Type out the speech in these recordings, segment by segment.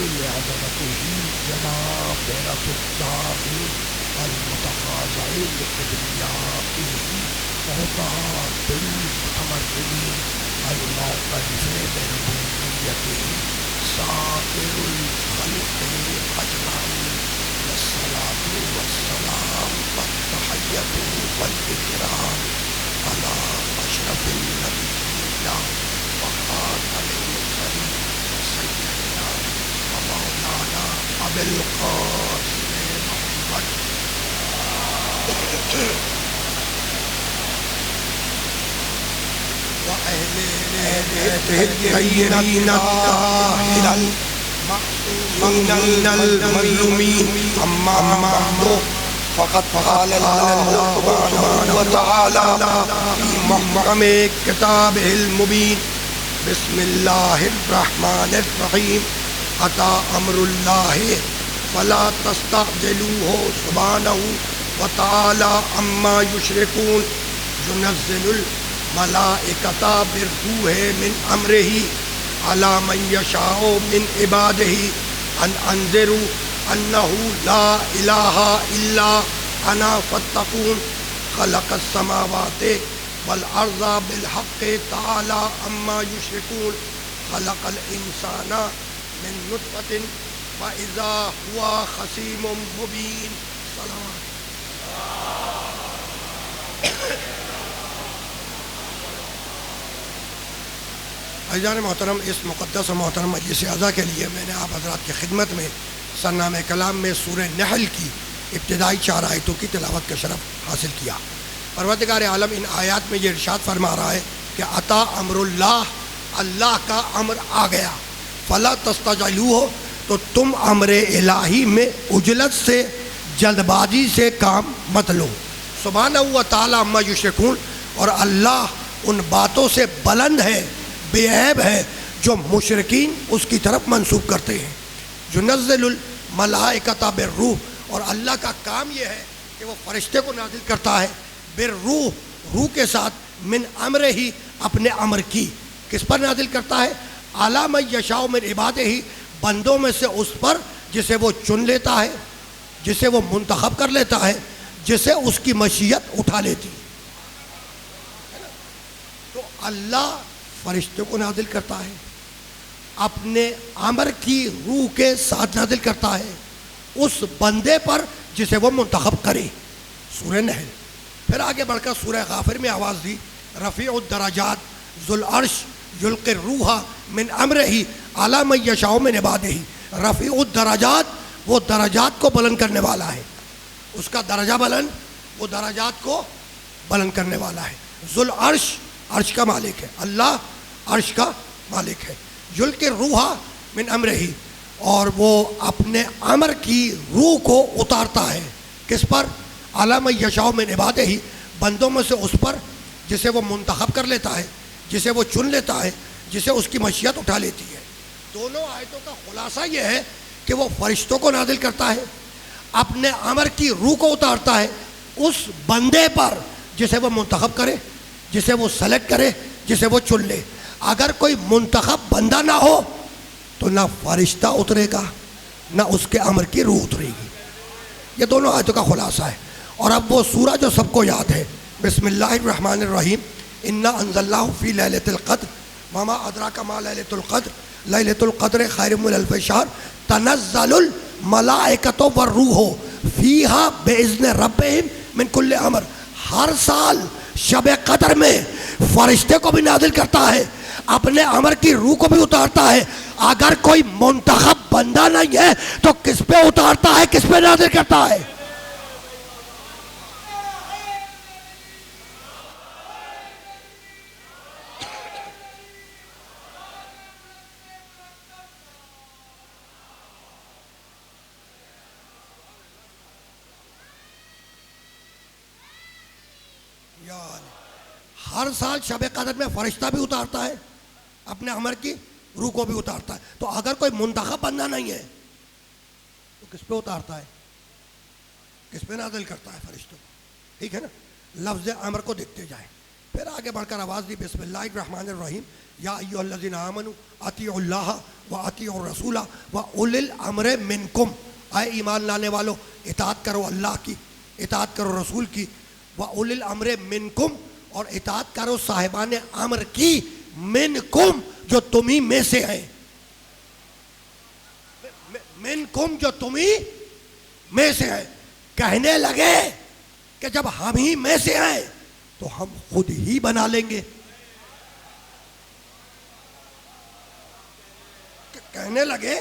لعظمته جناب رفتار المتخاضع لكبريائه متعاطي المتمردين المعترف بربوبيته سائر الخلق أجمعين. والصلاة والسلام والتحية والإكرام على أشرف النبيين وخاتم المرسلين سيدنا ومولانا أبي القاسم محمد وأهل بيته الطيبين الطاهرين المعصومين المظلومين. أما بعد فقد قال الله سبحانه وتعالى في محكم كتابه المبين بسم الله الرحمن الرحيم أتى أمر الله فلا تستعجلوه سبحانه وتعالى عما يشركون. ينزل الملائكة بالروح من أمره على من يشاء من عباده أن أنذروا أنه لا إله إلا أنا فاتقون. خلق السماوات والأرض بالحق تعالى عما يشركون. خلق الإنسان من نطفة فإذا هو خصيم مبين. صلوات. عزیزان محترم، اس مقدس و محترم مجلس اعزا کے لیے میں نے آپ حضرات کی خدمت میں سرنامہ کلام میں سورہ نحل کی ابتدائی 4 آیتوں کی تلاوت کا شرف حاصل کیا۔ پروردگار عالم ان آیات میں یہ ارشاد فرما رہا ہے کہ عطا امر اللہ، اللہ کا امر آ گیا، فلا تستعجلوہ، تو تم امر الہی میں عجلت سے، جلد بازی سے کام مت لو۔ سبحانہ و تعالی عما یشرکون، اور اللہ ان باتوں سے بلند ہے، بے عیب ہے جو مشرکین اس کی طرف منسوب کرتے ہیں۔ ينزل الملائکۃ بالروح، اور اللہ کا کام یہ ہے کہ وہ فرشتے کو نازل کرتا ہے، بالروح، روح کے ساتھ، من امر ہی، اپنے امر کی، کس پر نازل کرتا ہے؟ اعلیٰ من یشاء من عبادہ، بندوں میں سے اس پر جسے وہ چن لیتا ہے، جسے وہ منتخب کر لیتا ہے، جسے اس کی مشیت اٹھا لیتی ہے۔ تو اللہ فرشتوں کو نازل کرتا ہے، اپنے امر کی روح کے ساتھ نازل کرتا ہے اس بندے پر جسے وہ منتخب کرے۔ سورہ نحل۔ پھر آگے بڑھ کر سورہ غافر میں آواز دی، رفیع الدرجات ذو العرش یلقی الروح من امرہ علی من یشاء من عبادہ۔ رفیع الدرجات، وہ درجات کو بلند کرنے والا ہے، اس کا درجہ بلند، وہ درجات کو بلند کرنے والا ہے۔ ذو العرش، عرش کا مالک ہے، اللہ عرش کا مالک ہے۔ یلقی الروح من امرہ، اور وہ اپنے امر کی روح کو اتارتا ہے، کس پر؟ علی من یشاء من عبادہ، بندوں میں سے اس پر جسے وہ منتخب کر لیتا ہے، جسے وہ چن لیتا ہے، جسے اس کی مشیت اٹھا لیتی ہے۔ دونوں آیتوں کا خلاصہ یہ ہے کہ وہ فرشتوں کو نازل کرتا ہے، اپنے امر کی روح کو اتارتا ہے اس بندے پر جسے وہ منتخب کرے، جسے وہ سلیکٹ کرے، جسے وہ چن لے۔ اگر کوئی منتخب بندہ نہ ہو تو نہ فرشتہ اترے گا، نہ اس کے امر کی روح اترے گی۔ یہ دونوں آیتوں کا خلاصہ ہے۔ اور اب وہ سورہ جو سب کو یاد ہے، بسم اللہ الرحمن الرحیم، انا انزلناہ فی لیلۃ القدر وما ادراک ما لیلۃ القدر لیلۃ القدر خیر من الف شہر تنزل الملائکۃ والروح فیہا باذن ربہم من کل امر۔ ہر سال شب قدر میں فرشتے کو بھی نازل کرتا ہے، اپنے امر کی روح کو بھی اتارتا ہے۔ اگر کوئی منتخب بندہ نہیں ہے تو کس پہ اتارتا ہے، کس پہ نازل کرتا ہے؟ ہر سال شب قدر میں فرشتہ بھی اتارتا ہے، اپنے امر کی روح کو بھی اتارتا ہے۔ تو اگر کوئی منتخب بندہ نہیں ہے تو کس پہ اتارتا ہے، کس پہ نازل کرتا ہے؟ فرشتوں کو۔ ٹھیک ہے نا؟ لفظ امر کو دیکھتے جائیں، پھر آگے بڑھ کر آواز دی بسم اللہ الرحمن الرحیم یا ایھا الذین آمنوا اطیعوا اللہ و اطیعوا الرسول و اولی الامر منکم، اے ایمان لانے والو اطاعت کرو اللہ کی، اطاعت کرو رسول کی، و اولی الامر منکم، اور اطاعت کرو صاحبان امر کی، منکم جو تمہیں میں سے ہیں، منکم جو تمہیں میں سے ہیں۔ کہنے لگے کہ جب ہم ہی میں سے ہیں تو ہم خود ہی بنا لیں گے۔ کہنے لگے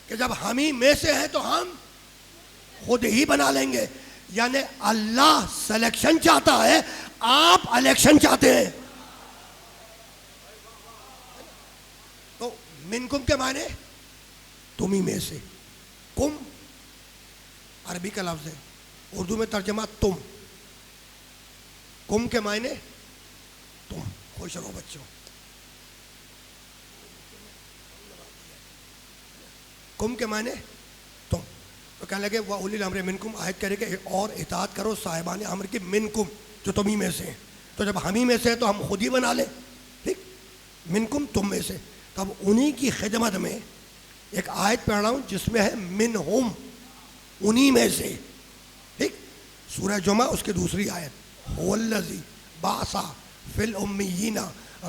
کہ جب ہم ہی میں سے ہیں تو ہم خود ہی بنا لیں گے، یعنی اللہ سلیکشن چاہتا ہے، آپ الیکشن چاہتے ہیں۔ تو منکم کے معنی تمہیں میں سے، کم عربی کا لفظ ہے، اردو میں ترجمہ تم، کم کے معنی تم۔ خوش رہو بچوں، کم کے معنی تم۔ تو کہنے لگے وَأُولِي الْأَمْرِ مِنْكُمْ، آیت کرے کہ اور اطاعت کرو صاحبان امر کی، منکم جو تمہیں میں سے ہیں۔ تو جب ہم ہی میں سے ہیں تو ہم خود ہی بنا لیں، ٹھیک، منکم تم میں سے۔ تب انہی کی خدمت میں ایک آیت پڑھ رہا ہوں جس میں ہے منہم، انہی میں سے، ٹھیک، سورہ جمعہ اس کی دوسری آیت، هو الذی بعث فی الامیین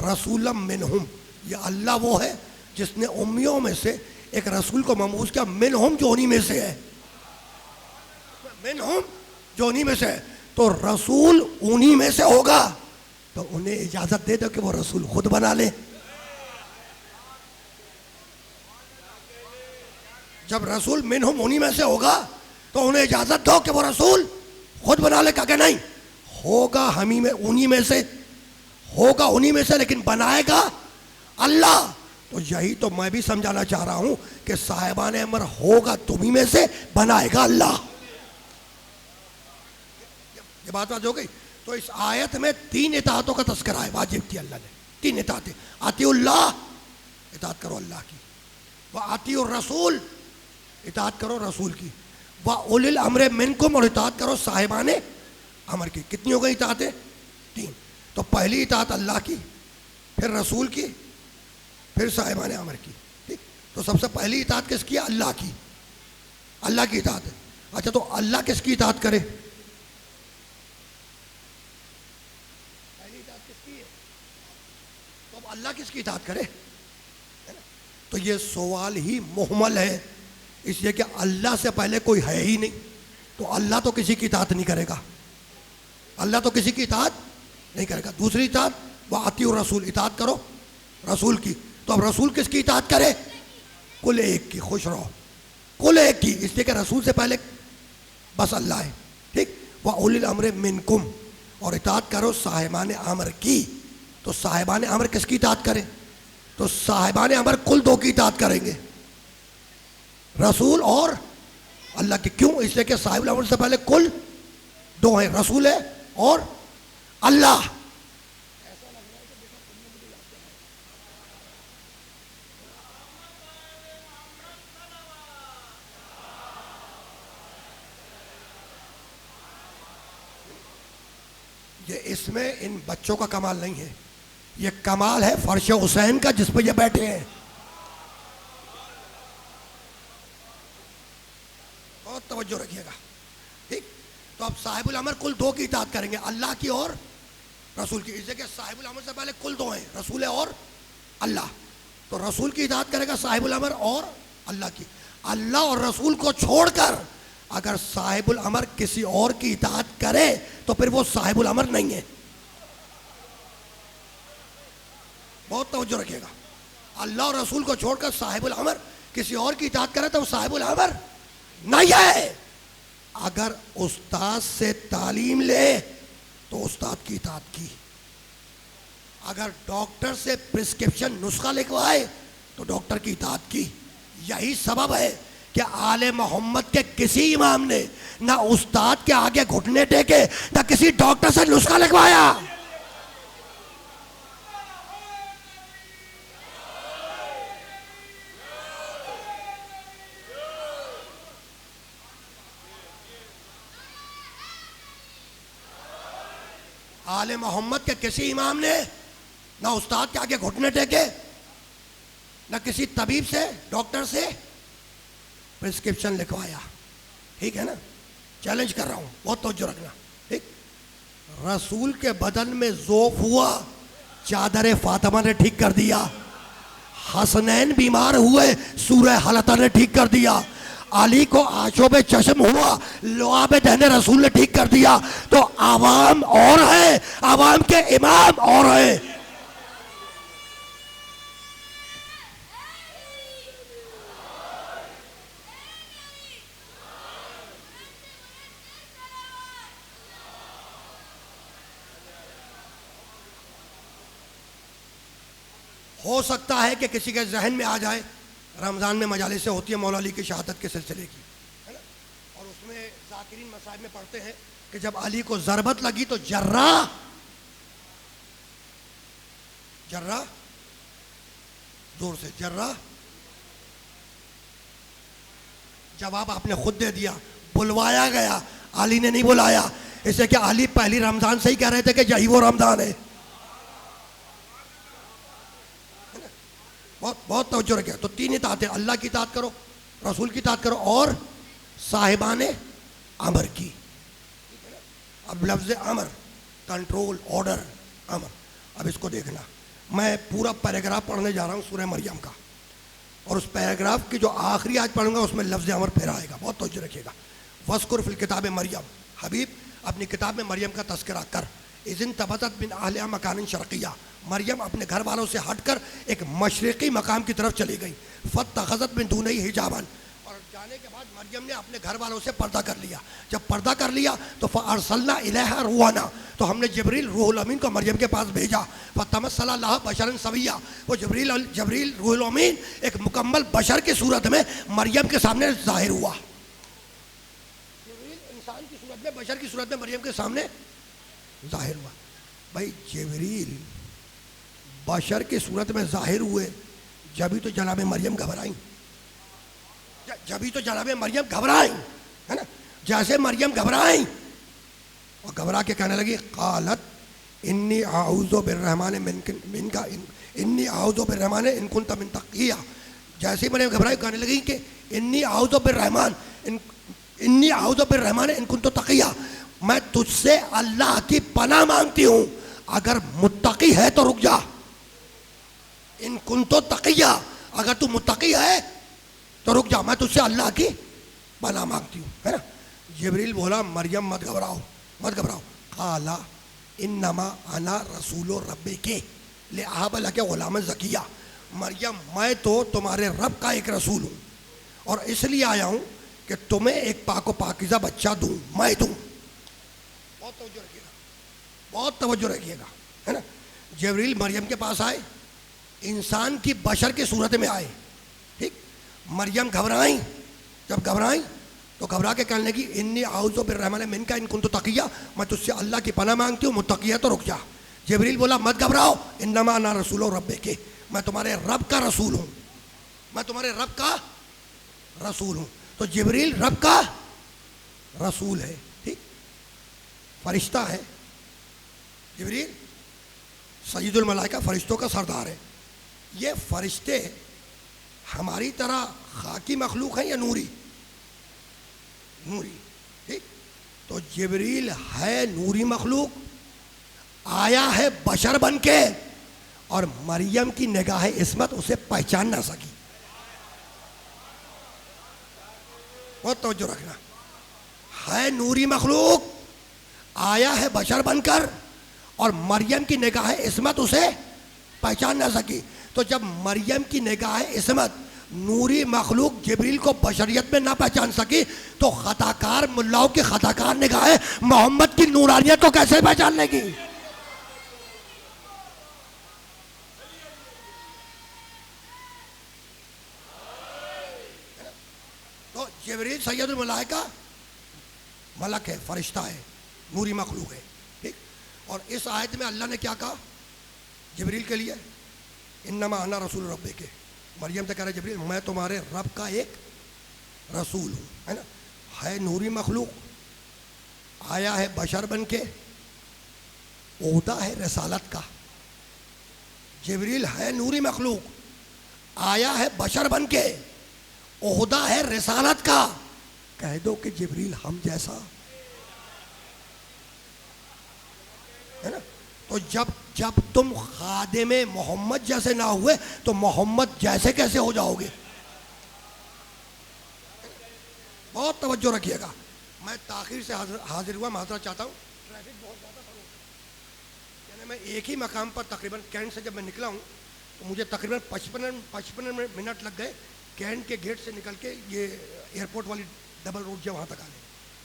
رسولا منہم، یہ اللہ وہ ہے جس نے امیوں میں سے ایک رسول کو مبعوث کیا، منہم جو انہی میں سے ہے، منہم جو انہی میں سے ہے۔ تو رسول انہی میں سے ہوگا تو انہیں اجازت دے دو کہ وہ رسول خود بنا لے۔ جب رسول منہم انہی میں سے ہوگا تو انہیں اجازت دو کہ وہ رسول خود بنا لے۔ کہا کہ نہیں، ہوگا ہمیں میں انہی میں سے، ہوگا انہی میں سے، لیکن بنائے گا اللہ۔ تو یہی تو میں بھی سمجھانا چاہ رہا ہوں کہ صاحبان امر ہوگا تمہیں میں سے، بنائے گا اللہ۔ یہ بات ہو گئی۔ تو اس آیت میں 3 اطاعتوں کا تذکرہ ہے، واجب کی اللہ نے 3 اطاعتیں، اطیعوا اللہ، اطاعت کرو اللہ کی، واطیعوا الرسول، اطاعت کرو رسول کی، واولی الامر منکم، اور اطاعت کرو صاحبان امر کی۔ کتنی ہو گئی اطاعتیں؟ 3۔ تو پہلی اطاعت اللہ کی، پھر رسول کی، پھر صاحبان امر کی، ٹھیک۔ تو سب سے پہلی اطاعت کس کی ہے؟ اللہ کی، اللہ کی اطاعت ہے۔ اچھا تو اللہ کس کی اطاعت کرے؟ پہلی اطاعت کس کی ہے؟ تو اب اللہ کس کی اطاعت کرے؟ تو یہ سوال ہی محمل ہے، اس لیے کہ اللہ سے پہلے کوئی ہے ہی نہیں، تو اللہ تو کسی کی اطاعت نہیں کرے گا، اللہ تو کسی کی اطاعت نہیں کرے گا۔ دوسری اطاعت وَأَطِیعُوا الرَّسُولَ، اطاعت کرو رسول کی۔ تو اب رسول کس کی اطاعت کرے؟ کل ایک کی، خوش رہو، کل ایک کی، اس لیے کہ رسول سے پہلے بس اللہ ہے، ٹھیک۔ وَأُولِي الْأَمْرِ مِنْكُمْ، اور اطاعت کرو صاحبان امر کی۔ تو صاحبان امر کس کی اطاعت کریں؟ تو صاحبان امر کل 2 کی اطاعت کریں گے، رسول اور اللہ کی۔ کیوں؟ اس لیے کہ صاحب الامر سے پہلے کل 2 ہیں، رسول ہے اور اللہ۔ یہ اس میں ان بچوں کا کمال نہیں ہے، یہ کمال ہے فرش حسین کا جس پہ یہ بیٹھے ہیں۔ بہت توجہ رکھیے گا، ٹھیک۔ تو اب صاحب الامر کل 2 کی اطاعت کریں گے، اللہ کی اور رسول کی۔ اس لیے کہ صاحب الامر سے پہلے کل 2 ہیں، رسول اور اللہ۔ تو رسول کی اطاعت کرے گا صاحب الامر اور اللہ کی۔ اللہ اور رسول کو چھوڑ کر اگر صاحب الامر کسی اور کی اطاعت کرے تو پھر وہ صاحب الامر نہیں ہے۔ بہت توجہ رکھیے گا، اللہ اور رسول کو چھوڑ کر صاحب الامر کسی اور کی اطاعت کرے تو وہ صاحب الامر نہیں ہے۔ اگر استاد سے تعلیم لے تو استاد کی اطاعت کی، اگر ڈاکٹر سے پرسکرپشن نسخہ لکھوائے تو ڈاکٹر کی اطاعت کی۔ یہی سبب ہے کہ آل محمد کے کسی امام نے نہ استاد کے آگے گھٹنے ٹیکے، نہ کسی ڈاکٹر سے نسخہ لکھوایا۔ آل محمد کے کسی امام نے نہ استاد کے آگے گھٹنے ٹیکے، نہ کسی طبیب سے، ڈاکٹر سے پرسکرپشن لکھوایا. ٹھیک ہے نا؟ چیلنج کر رہا ہوں، بہت توجہ رکھنا. ٹھیک؟ رسول کے بدن میں ذوف ہوا، چادر فاطمہ نے ٹھیک کر دیا. حسنین بیمار ہوئے، سورہ حلقہ نے ٹھیک کر دیا. علی کو آشوب چشم ہوا، لعاب دہن رسول نے ٹھیک کر دیا. تو عوام اور ہے، عوام کے امام اور ہے. ہو سکتا ہے کہ کسی کے ذہن میں آ جائے رمضان میں مجالسیں ہوتی ہیں مولا علی کی شہادت کے سلسلے کی، ہے نا؟ اور اس میں ذاکرین مصائب میں پڑھتے ہیں کہ جب علی کو ضربت لگی تو جرہ زور سے جرہ، جواب آپ نے خود دے دیا. بلوایا گیا، علی نے نہیں بلایا، اس لیے کہ علی پہلی رمضان سے ہی کہہ رہے تھے کہ یہی وہ رمضان ہے. بہت توجہ رکھے. تو 3 اطاعتیں: اللہ کی اطاعت کرو، رسول کی اطاعت کرو، اور صاحبان امر کی. اب لفظ امر، کنٹرول، آرڈر، امر. اب اس کو دیکھنا، میں پورا پیراگراف پڑھنے جا رہا ہوں سورہ مریم کا، اور اس پیراگراف کی جو آخری آیت پڑھوں گا اس میں لفظ امر پھر آئے گا. بہت توجہ رکھیے گا. وَاذْكُرْ فِي الْكِتَابِ مریم، حبیب اپنی کتاب میں مریم کا تذکرہ کر. اِذِ انتبذت مِنْ أَهْلِهَا مَكَانًا شَرْقِيًّا، مریم اپنے گھر والوں سے ہٹ کر ایک مشرقی مقام کی طرف چلی گئی. فَاتَّخَذَتْ مِن دُونِهِ حِجَابًا، اور جانے کے بعد مریم نے اپنے گھر والوں سے پردہ کر لیا. جب پردہ کر لیا تو فَأَرْسَلْنَا إِلَيْهَا رُوحَنَا، تو ہم نے جبریل روح الامین کو مریم کے پاس بھیجا. فَتَمَثَّلَ لَهَا بَشَرًا سَوِيًّا، وہ جبریل روح الامین ایک مکمل بشر کی صورت میں مریم کے سامنے ظاہر ہوا. جبریل انسان کی صورت میں، بشر کی صورت میں مریم کے سامنے ظاہر ہوا. بھائی جبریل بشر کی صورت میں ظاہر ہوئے، جبھی تو جناب مریم گھبرائیں، جبھی تو جناب مریم گھبرائیں، ہے نا؟ جیسے مریم گھبرائیں اور گھبرا کے کہنے لگی قالت انی اعوذ بالرحمن منک انی اعوذ بالرحمن ان کنت من تقیہ. جیسے ہی مریم گھبرائی کہنے لگی کہ انی اعوذ بالرحمن ان کنت تقیہ، میں تجھ سے اللہ کی پناہ مانگتی ہوں، اگر متقی ہے تو رک جا. ان کنت تقیہ، اگر تو متقی ہے تو رک جا، میں تجھ سے اللہ کی پناہ مانگتی ہوں، ہے نا؟ جبریل بولا مریم مت گھبراؤ، مت گھبراؤ. قال انما انا رسول ربک لاہب لک غلاما زکیہ، مریم میں تو تمہارے رب کا ایک رسول ہوں، اور اس لیے آیا ہوں کہ تمہیں ایک پاک و پاکیزہ بچہ دوں، میں دوں. بہت توجہ رکھیے گا، بہت توجہ رکھیے گا، ہے نا؟ جبریل مریم کے پاس آئے، انسان کی بشر کی صورت میں آئے. ٹھیک؟ مریم گھبرائیں، جب گھبرائیں تو گھبرا کے کہنے لگی انی اعوذ بالرحمن منک ان کنت تقیہ، میں تجھ سے اللہ کی پناہ مانگتی ہوں، متقی ہے تو رک جا. جبریل بولا مت گھبراؤ، انما انا رسول ربک، میں تمہارے رب کا رسول ہوں، میں تمہارے رب کا رسول ہوں. تو جبریل رب کا رسول ہے، ٹھیک؟ فرشتہ ہے. جبریل سید الملائکہ، فرشتوں کا سردار ہے. یہ فرشتے ہماری طرح خاکی مخلوق ہیں یا نوری؟ نوری. ٹھیک؟ تو جبریل ہے نوری مخلوق، آیا ہے بشر بن کے، اور مریم کی نگاہ عصمت اسے پہچان نہ سکی. بہت توجہ رکھنا، ہے نوری مخلوق، آیا ہے بشر بن کر، اور مریم کی نگاہ عصمت اسے پہچان نہ سکی. تو جب مریم کی نگاہ عصمت نوری مخلوق جبریل کو بشریت میں نہ پہچان سکی تو خطاکار ملاؤں کی خطاکار نگاہ محمد کی نورانیت کو کیسے پہچان لے گی؟ تو جبریل سید الملائکہ ملک ہے، فرشتہ ہے، نوری مخلوق ہے. ٹھیک؟ اور اس آیت میں اللہ نے کیا کہا جبریل کے لیے؟ انما انا رسول ربک. مریم سے کہہ رہا ہے جبریل میں تمہارے رب کا ایک رسول ہوں، ہے نا؟ ہے نوری مخلوق، آیا ہے بشر بن کے، عہدہ ہے رسالت کا. جبریل ہے نوری مخلوق, آیا ہے بشر بن کے, عہدہ ہے رسالت کا. کہہ دو کہ جبریل ہم جیسا ہے نا. تو جب تم خادم محمد جیسے نہ ہوئے تو محمد جیسے کیسے ہو جاؤ گے؟ بہت توجہ رکھیے گا. میں تاخیر سے حاضر ہوا, معذرت چاہتا ہوں. ٹریفک بہت زیادہ تھا, یعنی میں ایک ہی مقام پر تقریباً کینٹ سے جب میں نکلا ہوں تو مجھے تقریباً 55 منٹ لگ گئے کینٹ کے گیٹ سے نکل کے یہ ایئرپورٹ والی ڈبل روڈ جو وہاں تک آنے.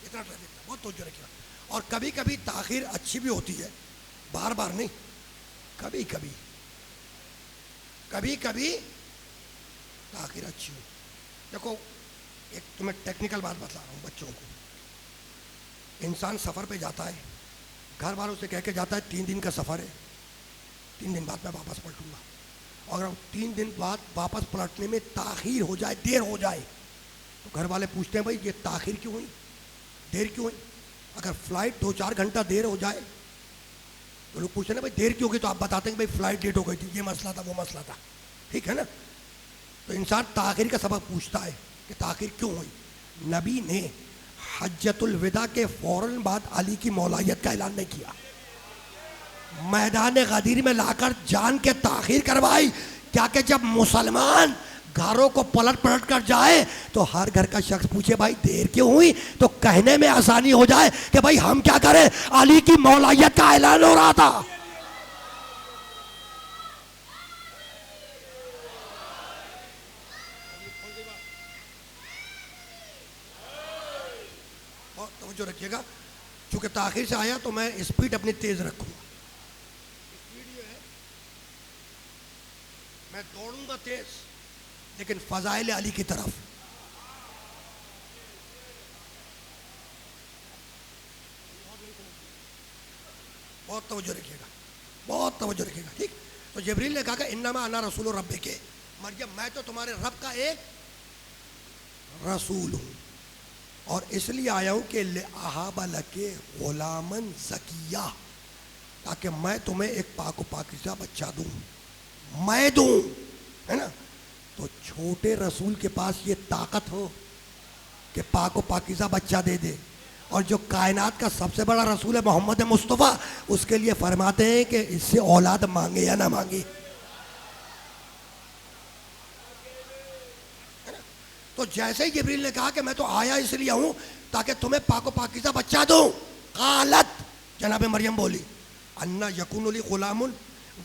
اتنا ٹریفک تھا. بہت توجہ رکھیے گا. اور کبھی کبھی تاخیر اچھی بھی ہوتی ہے, بار بار نہیں, کبھی کبھی تاخیر اچھی ہو. دیکھو ایک تمہیں ٹیکنیکل بات بتلا رہا ہوں بچوں کو. انسان سفر پہ جاتا ہے, گھر والوں سے کہہ کے جاتا ہے 3 دن کا سفر ہے, 3 دن بعد میں واپس پلٹوں گا. اور 3 دن بعد واپس پلٹنے میں تاخیر ہو جائے, دیر ہو جائے, تو گھر والے پوچھتے ہیں بھائی یہ تاخیر کیوں ہوئی, دیر کیوں ہوئی؟ اگر فلائٹ 2-4 گھنٹہ دیر ہو جائے تو لوگ پوچھتے ہیں نا بھائی دیر کیوں ہوگی, تو آپ بتاتے ہیں کہ بھائی فلائٹ لیٹ ہو گئی تھی, یہ مسئلہ تھا, وہ مسئلہ تھا. ٹھیک ہے نا. تو انسان تاخیر کا سبب پوچھتا ہے کہ تاخیر کیوں ہوئی. نبی نے حجۃ الوداع کے فوراً بعد علی کی مولایت کا اعلان نہیں کیا, میدان غدیر میں لا کر جان کے تاخیر کروائی. کیا کہ جب مسلمان گھروں کو پلٹ کر جائے تو ہر گھر کا شخص پوچھے بھائی دیر کیوں ہوئی, تو کہنے میں آسانی ہو جائے کہ بھائی ہم کیا کریں, علی کی مولایت کا اعلان ہو رہا تھا. بہت توجہ رکھیے گا. چونکہ تاخیر سے آیا تو میں اسپیڈ اپنی تیز رکھوں گا. اسپیڈ یہ ہے, میں دوڑوں گا تیز لیکن فضائل علی کی طرف. بہت توجہ رکھیے گا, بہت توجہ رکھیے گا. ٹھیک. تو جبریل نے کہا کہ انما انا رسول ربک, مریم میں تو تمہارے رب کا ایک رسول ہوں, اور اس لیے آیا ہوں کہ لأہب لک غلاما زکیہ, تاکہ میں تمہیں ایک پاک و پاکیزہ بچہ دوں, میں دوں, ہے نا. تو چھوٹے رسول کے پاس یہ طاقت ہو کہ پاک و پاکیزہ بچہ دے دے, اور جو کائنات کا سب سے بڑا رسول ہے محمد مصطفیٰ, اس کے لیے فرماتے ہیں کہ اس سے اولاد مانگے یا نہ مانگے. تو جیسے ہی جبریل نے کہا کہ میں تو آیا اس لیے ہوں تاکہ تمہیں پاک و پاکیزہ بچہ دوں, قالت, جناب مریم بولی, انا یکون لی غلام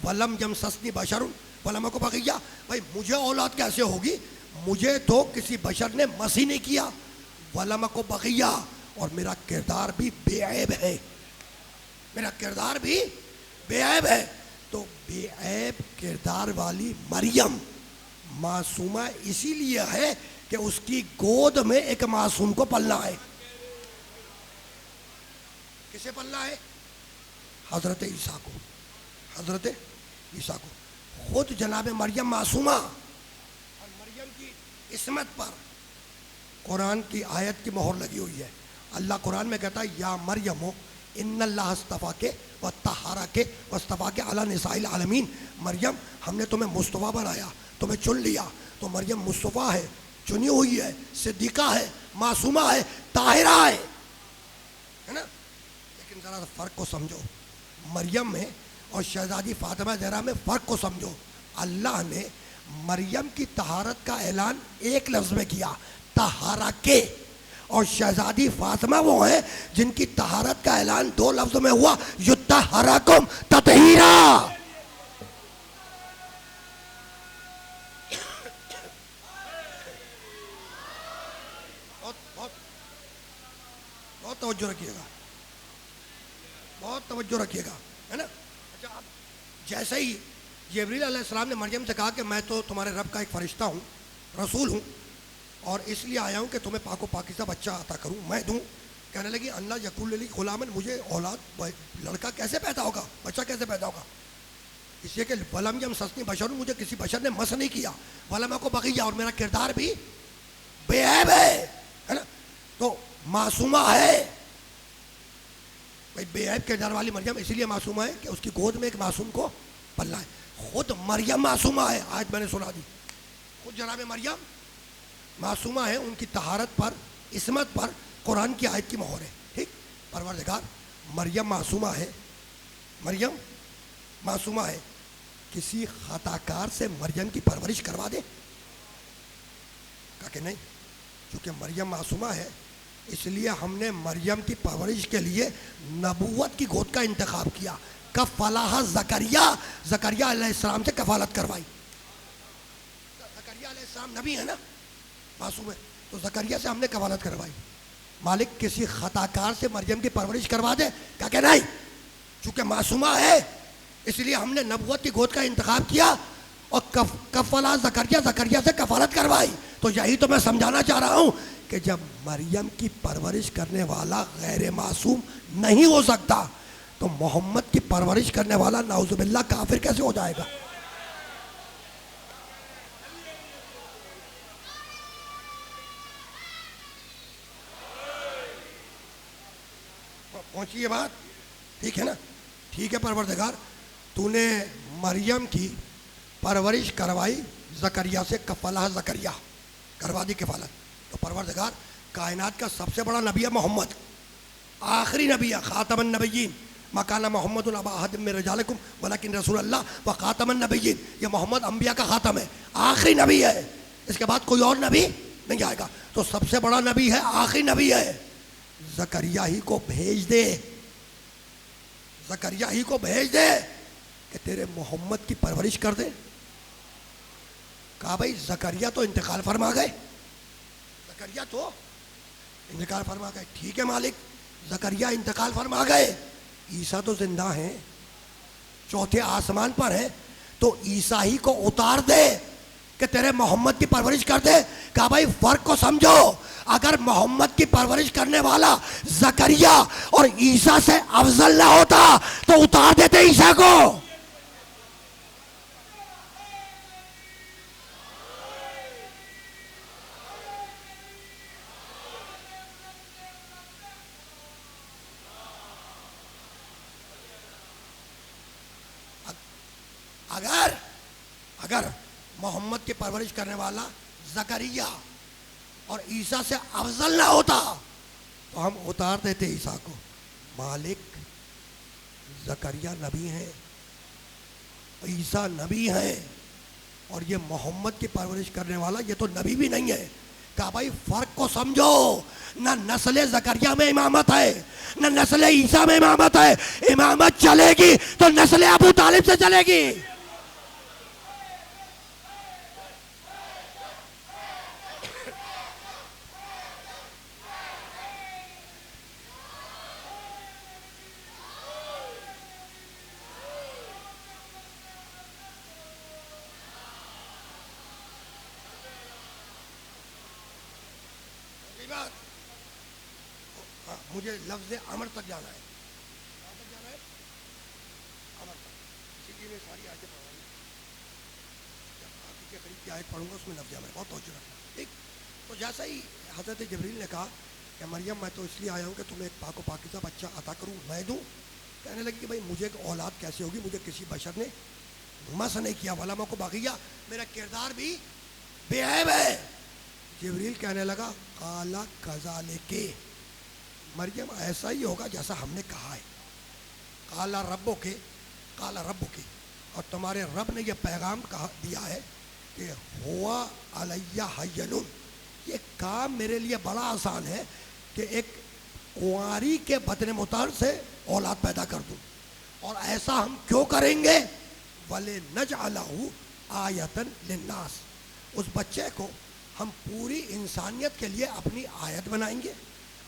ولم یمسسنی بشر ولم اک بغیہ, بھائی مجھے اولاد کیسے ہوگی, مجھے تو کسی بشر نے مسیح نہیں کیا, ولم اک بغیہ, اور میرا کردار بھی بے عیب ہے, میرا کردار بھی بے عیب ہے. تو بے عیب کردار والی مریم معصومہ اسی لیے ہے کہ اس کی گود میں ایک معصوم کو پلنا ہے. کسے پلنا ہے؟ حضرت عیسیٰ کو, حضرت عیسیٰ کو. خود جناب مریم معصومہ, اور مریم کی عصمت پر قرآن کی آیت کی مہر لگی ہوئی ہے. اللہ قرآن میں کہتا ہے یا مریم ان اللہ اصطفاک وطہرک واصطفاک علی نساء العالمین, مریم ہم نے تمہیں مصطفیٰ بنایا, تمہیں چن لیا. تو مریم مصطفیٰ ہے, چنی ہوئی ہے, صدیقہ ہے, معصومہ ہے, طاہرہ ہے نا. لیکن ذرا فرق کو سمجھو, مریم میں اور شہزادی فاطمہ زہرا میں فرق کو سمجھو. اللہ نے مریم کی طہارت کا اعلان ایک لفظ میں کیا, طہرک, اور شہزادی فاطمہ وہ ہیں جن کی طہارت کا اعلان 2 لفظوں میں ہوا, یطہرکم تطہیرا. بہت توجہ رکھیے گا, بہت توجہ رکھیے گا, ہے نا. اچھا, اب جیسے ہی جبریل علیہ السلام نے مریم سے کہا کہ میں تو تمہارے رب کا ایک فرشتہ ہوں, رسول ہوں, اور اس لیے آیا ہوں کہ تمہیں پاک و پاکیزہ بچہ عطا کروں, میں دوں. کہنے لگی اللہ یکون لی غلام, مجھے اولاد لڑکا کیسے پیدا ہوگا, بچہ کیسے پیدا ہوگا, اس لیے کہ ولم یمسسنی بشر, مجھے کسی بشر نے مس نہیں کیا, ولم اک بغیہ, اور میرا کردار بھی بے عیب ہے نا. تو معصومہ ہے. بھائی بے عیب کردار والی مریم اسی لیے معصومہ ہے کہ اس کی گود میں ایک معصوم کو پلنا ہے. خود مریم معصومہ ہے, آج میں نے سنا دی, خود جناب مریم معصومہ ہے, ان کی طہارت پر, عصمت پر قرآن کی آیت کی مہر ہے. ٹھیک, پروردگار مریم معصومہ ہے, مریم معصومہ ہے, کسی خطا کار سے مریم کی پرورش کروا دے؟ کہا کہ نہیں, چونکہ مریم معصومہ ہے اس لیے ہم نے مریم کی پرورش کے لیے نبوت کی گود کا انتخاب کیا. کفلہا زکریا, زکریا علیہ السلام سے کفالت کروائی. زکریا علیہ السلام نبی ہے نا, معصوم ہے, تو زکریا سے ہم نے کفالت کروائی. مالک کسی خطا کار سے مریم کی پرورش کروا دے؟ کہا کہ نہیں, چونکہ معصومہ ہے اس لیے ہم نے نبوت کی گود کا انتخاب کیا اور کفلا زکریا, زکریا سے کفالت کروائی. تو یہی تو میں سمجھانا چاہ رہا ہوں کہ جب مریم کی پرورش کرنے والا غیر معصوم نہیں ہو سکتا تو محمد کی پرورش کرنے والا نعوذ باللہ کافر کیسے ہو جائے گا؟ پہنچی یہ بات؟ ٹھیک ہے نا, ٹھیک ہے پروردگار, تو نے مریم کی پرورش کروائی زکریا سے, کفلہا زکریا کروا دی کفالت. تو پروردگار کائنات کا سب سے بڑا نبی ہے محمد, آخری نبی ہے, خاتم النبیین. ما کان محمد ابا احد من رجالکم ولکن رسول اللہ و خاتم النبیین. یہ محمد انبیاء کا خاتم ہے, آخری نبی ہے, اس کے بعد کوئی اور نبی نہیں آئے گا. تو سب سے بڑا نبی ہے, آخری نبی ہے, زکریا ہی کو بھیج دے, زکریا ہی کو بھیج دے کہ تیرے محمد کی پرورش کر دے. کہا بھائی زکریا تو انتقال فرما گئے, زکریا تو انتقال فرما گئے. ٹھیک ہے مالک, زکریا انتقال فرما گئے, عیسیٰ تو زندہ ہیں, چوتھے آسمان پر ہیں, تو عیسیٰ ہی کو اتار دے کہ تیرے محمد کی پرورش کر دے. کہا بھائی فرق کو سمجھو, اگر محمد کی پرورش کرنے والا زکریا اور عیسیٰ سے افضل نہ ہوتا تو اتار دیتے عیسیٰ کو. اگر محمد کی پرورش کرنے والا زکریا اور عیسیٰ سے افضل نہ ہوتا تو ہم اتار دیتے عیسیٰ کو. مالک زکریا نبی ہیں, عیسیٰ نبی ہیں, اور یہ محمد کی پرورش کرنے والا یہ تو نبی بھی نہیں ہے. کہا بھائی فرق کو سمجھو, نہ نسل زکریا میں امامت ہے نہ نسل عیسیٰ میں امامت ہے. امامت چلے گی تو نسل ابو طالب سے چلے گی. مجھے لفظ امر تک جانا ہے, کہاں تک جانا ہے؟ امر تک. اسی لیے میں ساری آیتیں پڑھ رہا ہوں, جب آخر کے قریب کی آیت پڑھوں گا اس میں لفظ امر بہت توجہ رکھنا. ٹھیک, تو جیسا ہی حضرت جبریل نے کہا کہ مریم میں تو اس لیے آیا ہوں کہ تمہیں ایک پاک و پاکیزہ بچہ عطا کروں, میں دوں. کہنے لگی کہ بھائی مجھے ایک اولاد کیسے ہوگی, مجھے کسی بشر نے مس نہیں کیا, ولا کو باقیہ, میرا کردار بھی بے عیب ہے. جبریل کہنے لگا قالا کذالک, مریم ایسا ہی ہوگا جیسا ہم نے کہا ہے. قالا ربک, قالا ربک, اور تمہارے رب نے یہ پیغام دیا ہے کہ ہوا علیہ حین, یہ کام میرے لیے بڑا آسان ہے کہ ایک کنواری کے بطن مطہر سے اولاد پیدا کر دوں. اور ایسا ہم کیوں کریں گے؟ وَلِنَجْعَلَهُ آیَةً لِلنَّاسِ, اس بچے کو ہم پوری انسانیت کے لیے اپنی آیت بنائیں گے,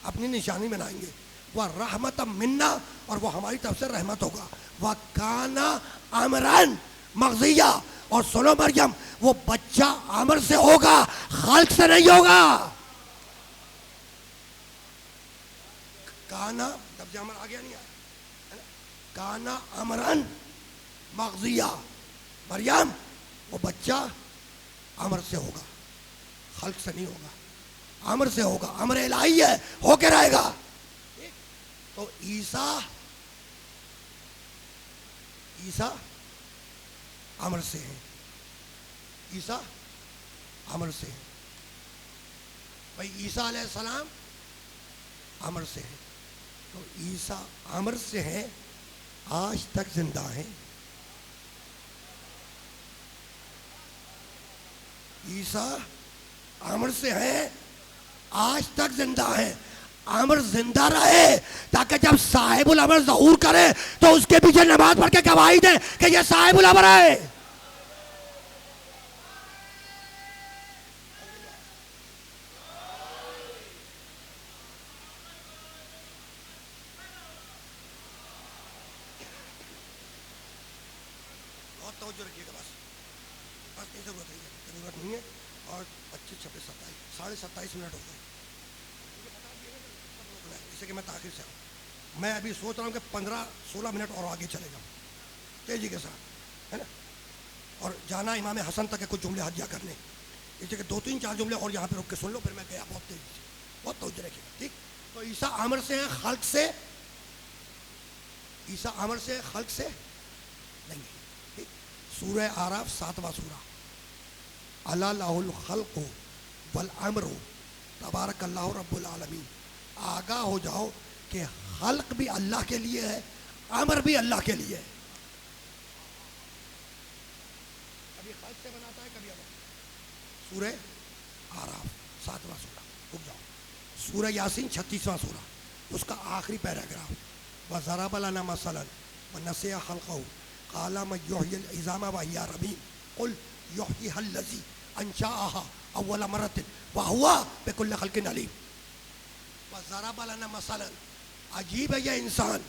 اپنی نشانی بنائیں گے. وَرَحْمَةً مِنَّا, اور وہ ہماری طرف سے رحمت ہوگا. وَكَانَ أَمْرًا مَقْضِيًّا, اور سنو مریم وہ بچہ امر سے ہوگا, خلق سے نہیں ہوگا. کانا لفظ امر آ گیا نہیں آیا, کانا امرن مقضیہ, مریم وہ بچہ امر سے ہوگا, خلق سے نہیں ہوگا, امر سے ہوگا, امر الہی ہے, ہو کے رہے گا. تو عیسیٰ عیسیٰ امر سے ہیں، عیسیٰ امر سے ہیں بھائی، عیسیٰ علیہ السلام امر سے ہیں، تو عیسیٰ امر سے ہیں، آج تک زندہ ہیں، عیسیٰ امر سے ہیں، آج تک زندہ ہیں، امر زندہ رہے تاکہ جب صاحب الامر ظہور کرے تو اس کے پیچھے نماز پڑھ کے گواہی دے کہ یہ صاحب الامر ہے۔ بہت توجہ رکھیے گا، بس نہیں ضرورت نہیں ہے، اور 25 26 27 27.5 منٹ ہو گئے، جیسے کہ میں تاخیر سے آؤں، میں ابھی سوچ رہا ہوں کہ 15 16 منٹ اور آگے چلے جاؤں تیزی کے ساتھ، ہے نا، اور جانا امام حسن تک ہے کچھ جملے ہدیہ کرنے، جیسے کہ 2 3 4 جملے اور یہاں پہ رک کے سن لو، پھر میں گیا بہت تیزی سے، بہت توجہ رکھیے گا، ٹھیک۔ تو عیسیٰ امر سے ہیں، خلق سے، عیسیٰ امر سے خلق سے نہیں، ٹھیک۔ سورہ اعراف 7واں سورہ، الا لہ الخلق والامر تبارک اللہ رب العالمین، آگاہ ہو جاؤ کہ خلق بھی اللہ کے لیے ہے، امر بھی اللہ کے لیے ہے، کبھی خلق سے بناتا ہے کبھی امر۔ سورہ اعراف 7واں سورہ، رک جاؤ، سورہ یاسین 36واں سورہ، اس کا آخری پیراگراف، وَضَرَبَ لَنَا مَثَلًا وَنَسِیَ خَلْقَهُ قَالَ مَن يُحْيِي الْعِظَامَ وَهِيَ رَمِيمٌ قُلْ يُحْيِيهَا الَّذِي أَنشَأَهَا أَوَّلَ مَرَّةٍ وَهُوَ بِكُلِّ خَلْقٍ عَلِيمٌ۔ وَضَرَبَ لَنَا مَثَلًا، عجیب ہے یہ انسان،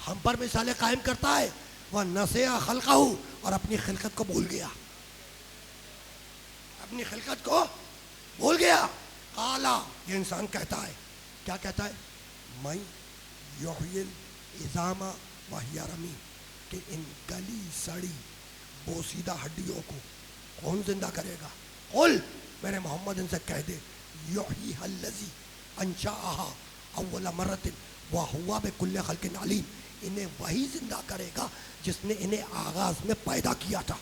ہم پر مثالیں قائم کرتا ہے، وَنَسِیَ خَلْقَهُ، اور اپنی خلقت کو بھول گیا، اپنی خلقت کو بھول گیا۔ قالا، یہ انسان کہتا ہے، کیا کہتا ہے؟ میں یحیی العظام وہی رمیم، کہ ان گلی سڑی بوسیدہ ہڈیوں کو کون زندہ کرے گا؟ قل، میرے محمد ان سے کہہ دے، یحییھا الذی انشأھا اول مرۃ وہو بکل خلق علیم، انہیں وہی زندہ کرے گا جس نے انہیں آغاز میں پیدا کیا تھا،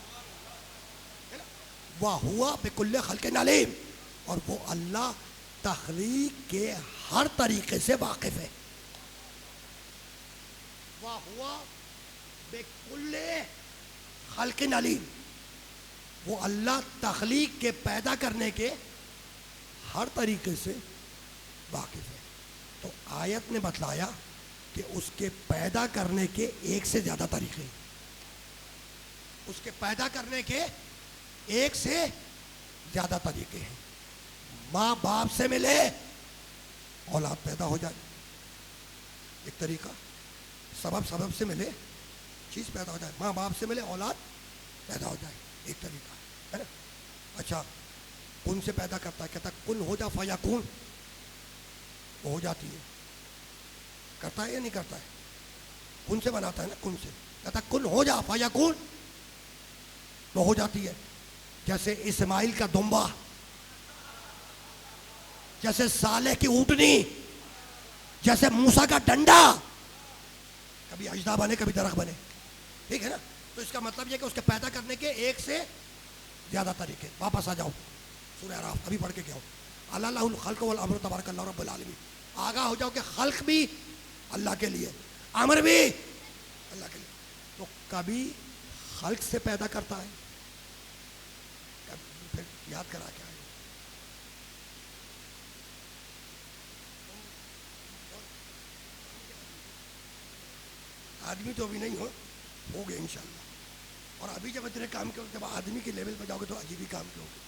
وہو بکل خلق علیم، اور وہ اللہ تخلیق کے ہر طریقے سے واقف ہے، وہو بکل خلق علیم، وہ اللہ تخلیق کے پیدا کرنے کے ہر طریقے سے واقف ہے۔ تو آیت نے بتلایا کہ اس کے پیدا کرنے کے ایک سے زیادہ طریقے، اس کے پیدا کرنے کے ایک سے زیادہ طریقے ہیں۔ ماں باپ سے ملے اولاد پیدا ہو جائے، ایک طریقہ، سبب سے ملے چیز پیدا ہو جائے، ماں باپ سے ملے اولاد پیدا ہو جائے، ایک طریقہ ہے نا۔ اچھا، کن سے پیدا کرتا ہے، کہتا ہے کن ہو جا فیکون، وہ ہو جاتی ہے، کرتا ہے یا نہیں کرتا ہے؟ کن سے بناتا ہے نا، کن سے، کہتا ہے کن ہو جا فیکون، وہ ہو جاتی ہے۔ جیسے اسماعیل کا دمبا، جیسے صالح کی اونٹنی، جیسے موسیٰ کا ڈنڈا، کبھی اجدا بنے کبھی درخت بنے، ٹھیک ہے نا۔ تو اس کا مطلب یہ کہ اس کے پیدا کرنے کے ایک سے زیادہ طریقے۔ واپس آ جاؤ سورہ اعراف، ابھی پڑھ کے گیا ہوں، الا لہ الخلق والامر تبارک اللہ رب العالمین، آگاہ ہو جاؤ کہ خلق بھی اللہ کے لیے، امر بھی اللہ کے لیے۔ تو کبھی خلق سے پیدا کرتا ہے، کبھی، پھر یاد کرا کیا ہے، آدمی تو ابھی نہیں ہو گئے انشاءاللہ، اور ابھی جب اتنے کام کے جب آدمی کے لیول پہ جاؤ گے تو عجیب ہی کام کے ہوگے۔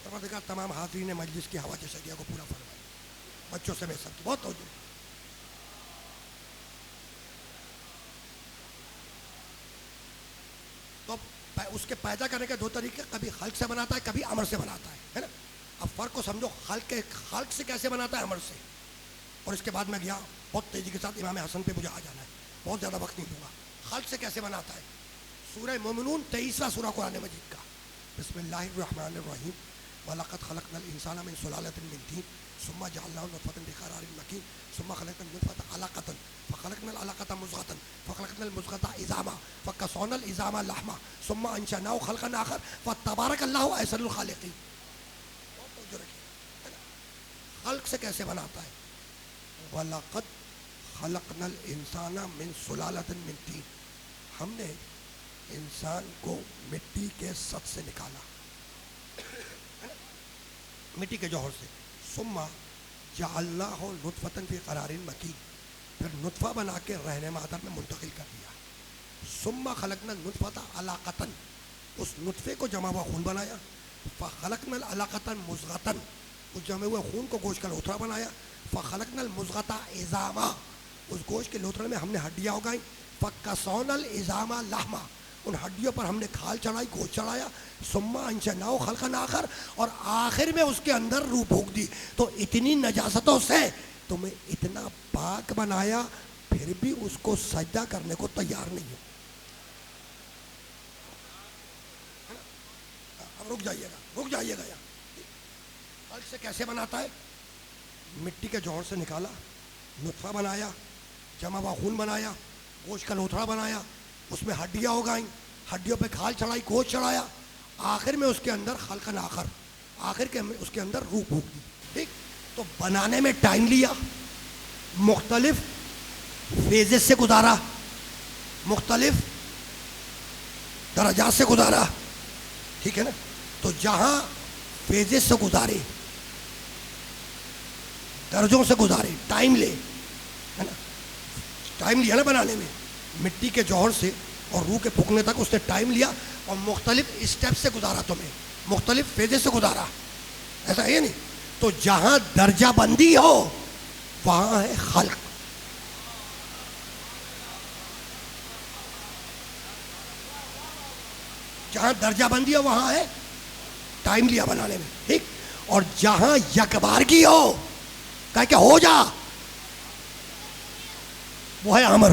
پروردگار تمام حاضرین مجلس کی ہوا شریعہ کو پورا فرمائے، بچوں سے میں سب کی بہت توجہ۔ تو اس کے پیدا کرنے کے دو طریقے، کبھی خلق سے بناتا ہے کبھی امر سے بناتا ہے نا۔ اب فرق کو سمجھو، خلق سے کیسے بناتا ہے، امر سے۔ اور اس کے بعد میں گیا بہت تیزی کے ساتھ، امام حسن پہ مجھے آ جانا ہے، بہت زیادہ وقت نہیں دوں گا۔ خلق سے کیسے بناتا ہے، سورہ مومنون 23واں سورہ قرآن مجید کا، بسم اللہ الرحمن الرحیم، وَلَقَدْ خَلَقْنَا الْإِنسَانَ مِنْ سُلَالَةٍ مِنْ طِينٍ ثُمَّ جَعَلْنَاهُ نُطْفَةً فِي قَرَارٍ مَكِينٍ ثُمَّ خَلَقْنَا النُّطْفَةَ عَلَقَةً فَخَلَقْنَا الْعَلَقَةَ مُضْغَةً فَخَلَقْنَا الْمُضْغَةَ عِظَامًا فَكَسَوْنَا الْعِظَامَ لَحْمًا ثُمَّ أَنشَأْنَاهُ خَلْقًا آخَرَ فَتَبَارَكَ اللَّهُ أَحْسَنُ الْخَالِقِينَ. خلق سے کیسے بناتا ہے؟ وَلَقَدْ خَلَقْنَا الْإِنسَانَ مِنْ سُلَالَةٍ مِنْ طِينٍ، ہم نے انسان کو مٹی کے سط سے نکالا، مٹی کے جوہر سے. ثم جعلناہ نطفۃ فی قرار مکین، پھر نطفہ بنا کے رہنے مادر میں منتقل کر دیا. ثم خلقنا النطفۃ علاقۃ، اس نطفے کو جمع ہوا خون بنایا. فخلقنا العلاقۃ مضغۃ، اس جمع ہوئے خون کو گوشت کا لوتھڑا بنایا. فخلقنا المضغۃ عظاما، اس گوشت کے لوتھڑے میں ہم نے ہڈیاں اگائیں. فکسونا العظام لحما، ان ہڈیوں پر ہم نے کھال چڑھائی، گوشت چڑھایا. ثم انشأناہ خلقا آخر، اور آخر میں اس کے اندر روح پھونک دی. تو اتنی نجاستوں سے تمہیں اتنا پاک بنایا، پھر بھی اس کو سجدہ کرنے کو تیار نہیں ہو. اب رک جائیے گا یہاں. خلق سے کیسے بناتا ہے؟ مٹی کے جوہر سے نکالا، نطفہ بنایا، جمع ہوا خون بنایا، گوشت کا لوتھڑا بنایا، اس میں ہڈیاں اگائیں، ہڈیوں پہ کھال چڑھائی، گوشت چڑھایا. آخر میں اس کے اندر خلقن آخر، آخر کے اس کے اندر روح پھونک دی. ٹھیک، تو بنانے میں ٹائم لیا، مختلف فیزز سے گزارا، مختلف درجات سے گزارا. ٹھیک ہے نا؟ تو جہاں فیزز سے گزارے، درجوں سے گزارے، ٹائم لے، ہے نا؟ ٹائم لیا نا بنانے میں، مٹی کے جوہر سے اور روح کے پھونکنے تک اس نے ٹائم لیا اور مختلف اسٹیپ سے گزارا، تمہیں مختلف فیزز سے گزارا. ایسا ہے نہیں؟ تو جہاں درجہ بندی ہو وہاں ہے خلق. جہاں درجہ بندی ہو وہاں ہے ٹائم لیا بنانے میں. ٹھیک، اور جہاں یکبارگی ہو، کہا کہ ہو جا، وہ ہے امر.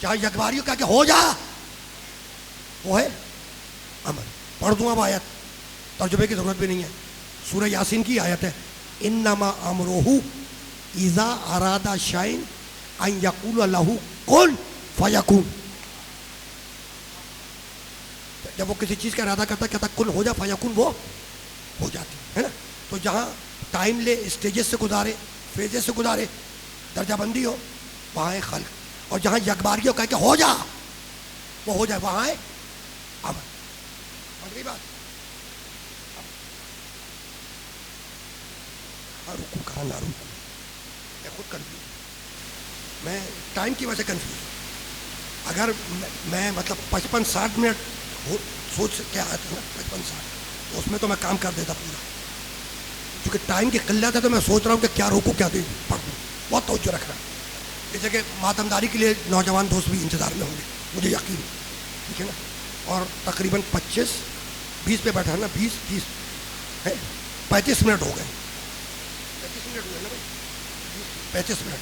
جہاں یکباری ہو، کہا کہ ہو جا، وہ ہے امر. پڑھ دوں اب آیت، ترجمے کی ضرورت بھی نہیں ہے. سورہ یاسین کی آیت ہے، انما امرہ اذا اراد شیئا ان یقول لہ کن فیکون. جب وہ کسی چیز کا ارادہ کرتا ہے، کہتا کن ہو جا، فیکون، وہ ہو جاتی ہے نا. تو جہاں ٹائم لے، اسٹیجز سے گزارے، فیزز سے گزارے، درجہ بندی ہو، وہاں ہے خلق. اور جہاں یکباری ہو، کہا کہ ہو جا، وہ ہو جائے، وہاں ہے امر. سمجھ گئی بات؟ رکو کہاں نہ رکو، میں خود کنفیوز، میں ٹائم کی وجہ سے کنفیوز. اگر میں مطلب 55-60 منٹ سوچ کے آیا تھا نا، 55-60، اس میں تو میں کام کر دیتا پورا. کیونکہ ٹائم کی قلت ہے تو میں سوچ رہا ہوں کہ کیا روکوں کیا دیں پڑھوں. بہت توجہ رکھنا. اس جگہ ماتمداری کے لیے نوجوان دوست بھی انتظار میں ہوں گے، مجھے یقین ہے. ٹھیک ہے نا؟ اور تقریباً 25-20 پہ بیٹھا نا، 20-30 ہے، 35 منٹ ہو گئے. 35 منٹ ہوئے نا بھائی، 35 منٹ.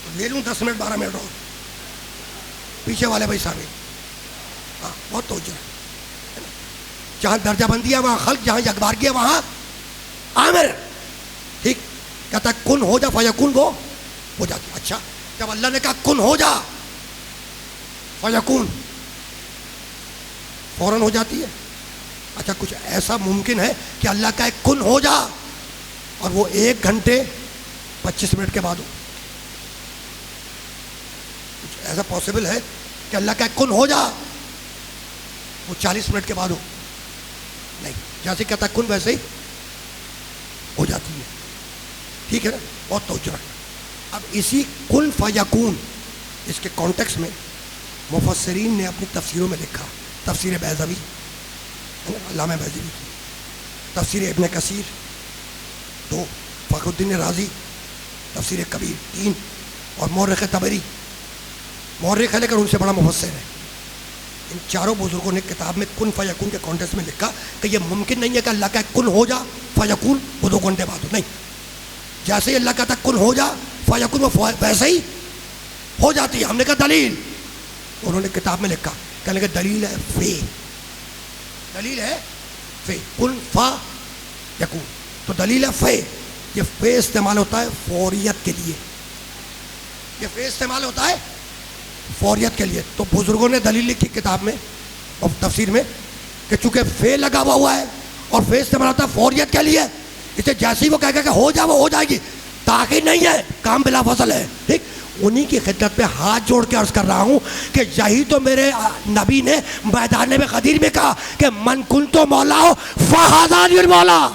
تو لے لوں 10 منٹ 12 منٹ اور. پیچھے والے بھائی سامنے، ہاں بہت توجہ ہے. جہاں درجہ بندی ہے وہاں خلق، جہاں یکبارگی ہے وہاں آمر. ٹھیک، کہتا ہے کن ہو جا فیکون، وہ ہو جاتی. اچھا، جب اللہ نے کہا کن ہو جا فیکون، فوراً ہو جاتی ہے. اچھا، کچھ ایسا ممکن ہے کہ اللہ کا کن ہو جا اور وہ 1 گھنٹے 25 منٹ کے بعد ہو؟ کچھ ایسا پاسبل ہے کہ اللہ کا کن ہو جا وہ 40 منٹ کے بعد ہو؟ نہیں. جیسے کہتا کن ویسے ہی ہو جاتی ہے. ٹھیک ہے نا؟ بہت توجہ رکھنا. اب اسی کن فیکون، اس کے کانٹیکس میں مفسرین نے اپنی تفسیروں میں لکھا. تفسیر بیضوی، علامہ بیضوی کی تفسیر، ابن کثیر 2، فخر الدین رازی تفسیر کبیر 3، اور مورخ طبری. مورخ ہے لیکن ان سے بڑا مفسر ہے. ان چاروں بزرگوں نے کتاب میں کن فیکون کے کانٹیکس میں لکھا کہ یہ ممکن نہیں ہے کہ اللہ کا کن ہو جا فیکون وہ 2 گھنٹے بعد ہو. نہیں، جیسے ہی اللہ کہتا کن ہو جا فیکون وہ ویسے ہی ہو جاتی ہے. ہم نے کہا دلیل، انہوں نے کتاب میں لکھا، کہنے کہ دلیل ہے فی، دلیل ہے فے، کن فا یکون. تو دلیل ہے فے. یہ فے استعمال ہوتا ہے فوریت کے لیے. یہ فے استعمال ہوتا ہے فوریت کے لیے. تو بزرگوں نے دلیل لکھی کتاب میں اور تفسیر میں کہ چونکہ فے لگا ہوا ہے اور فے استعمال ہوتا ہے فوریت کے لیے، اسے جیسے ہی وہ کہے گا کہ ہو جائے وہ ہو جائے گی، تاخیر نہیں ہے، کام بلا فصل ہے. ٹھیک، انہی کی خدمت پہ ہاتھ جوڑ کے عرض کر رہا ہوں کہ یہی تو میرے نبی نے میدان میں غدیر میں کہا کہ من کنتو مولا ہو فہذا مولا.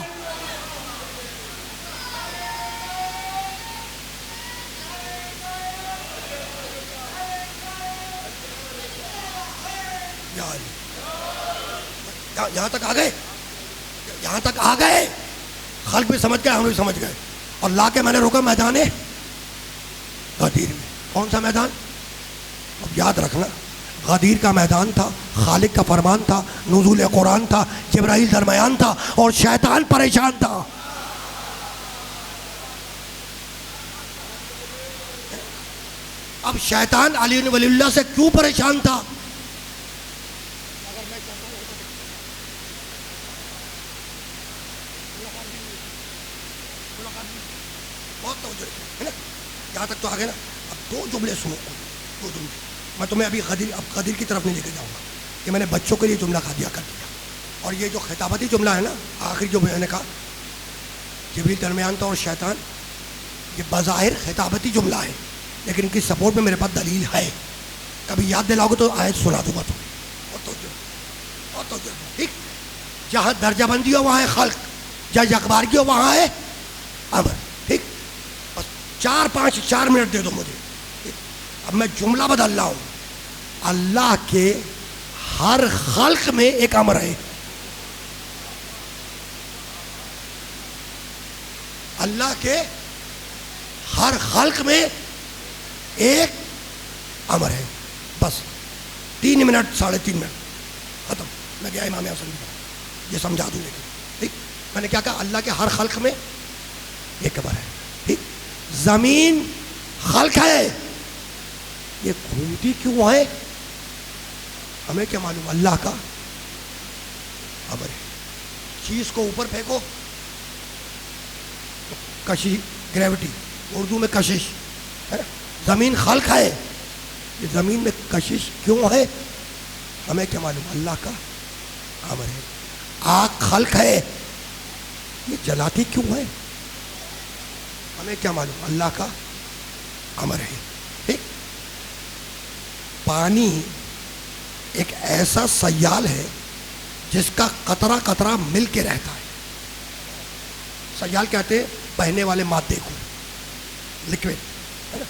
یہاں تک آ گئے، یہاں تک آ گئے. خلق بھی سمجھ گئے، ہم بھی سمجھ گئے. اور لا کے میں نے روکا میدان غدیر میں. کون سا میدان؟ اب یاد رکھنا، غدیر کا میدان تھا، خالق کا فرمان تھا، نزول قرآن تھا، جبرائیل درمیان تھا اور شیطان پریشان تھا. اب شیطان علی ولی اللہ سے کیوں پریشان تھا؟ یہاں تک تو آگے نا. اب دو جملے سنو، دو جملے. میں تمہیں ابھی غدیر کی طرف نہیں لے کے جاؤں گا کہ میں نے بچوں کے لیے جملہ کر دیا. اور یہ جو خطابتی جملہ ہے نا، آخری جو میں نے کہا جبریل درمیان تھا اور شیطان، یہ بظاہر خطابتی جملہ ہے لیکن ان کی سپورٹ میں میرے پاس دلیل ہے. کبھی یاد دلاؤ گے تو آیت سنا دوں گا تمہیں. اور تو ٹھیک، جہاں درجہ بندی ہو وہاں ہے خلق، جہاں اخبار کی ہو وہاں ہے امر. ٹھیک، بس 4 منٹ دے دو مجھے. اب میں جملہ بدل رہا ہوں. اللہ کے ہر خلق میں ایک امر ہے. اللہ کے ہر خلق میں ایک امر ہے. بس 3 منٹ 3.5 منٹ ختم. میں گیا امام حسن یہ سمجھا دوں. لیکن ٹھیک، میں نے کیا کہا؟ اللہ کے ہر خلق میں ایک امر ہے. ٹھیک، زمین خلق ہے، یہ گھومتی کیوں ہے ہمیں کیا معلوم؟ اللہ کا امر ہے. چیز کو اوپر پھینکو، کشش، گریوٹی، اردو میں کشش ہے. زمین خلق ہے، یہ زمین میں کشش کیوں ہے ہمیں کیا معلوم؟ اللہ کا امر ہے. آگ خلق ہے، یہ جلاتی کیوں ہے ہمیں کیا معلوم؟ اللہ کا امر ہے. ٹھیک، پانی ایک ایسا سیال ہے جس کا قطرہ قطرہ مل کے رہتا ہے. سیال کہتے ہیں بہنے والے مادے کو، لکوڈ ہے نا.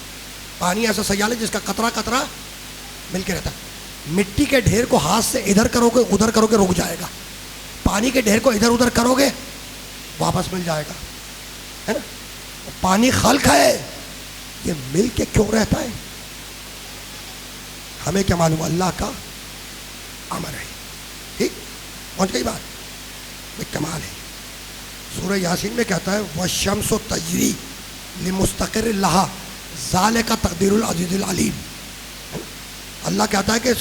پانی ایسا سیال ہے جس کا قطرہ قطرہ مل کے رہتا ہے. مٹی کے ڈھیر کو ہاتھ سے ادھر کرو گے ادھر کرو گے رک جائے گا، پانی کے ڈھیر کو ادھر ادھر کرو گے واپس مل جائے گا، ہے نا. پانی خلق ہے، یہ مل کے کیوں رہتا ہے ہمیں کیا معلوم؟ اللہ کا امر ہے. ٹھیک، پہنچ گئی بات؟ یہ کمال ہے. سورہ یاسین میں کہتا ہے وَالشَّمْسُ تَجْرِی لِمُسْتَقِرٍ لَهَا ذَلِکَ تَقْدِیرُ الْعَزِیزِ الْعَلِیمِ. اللہ کہتا ہے کہ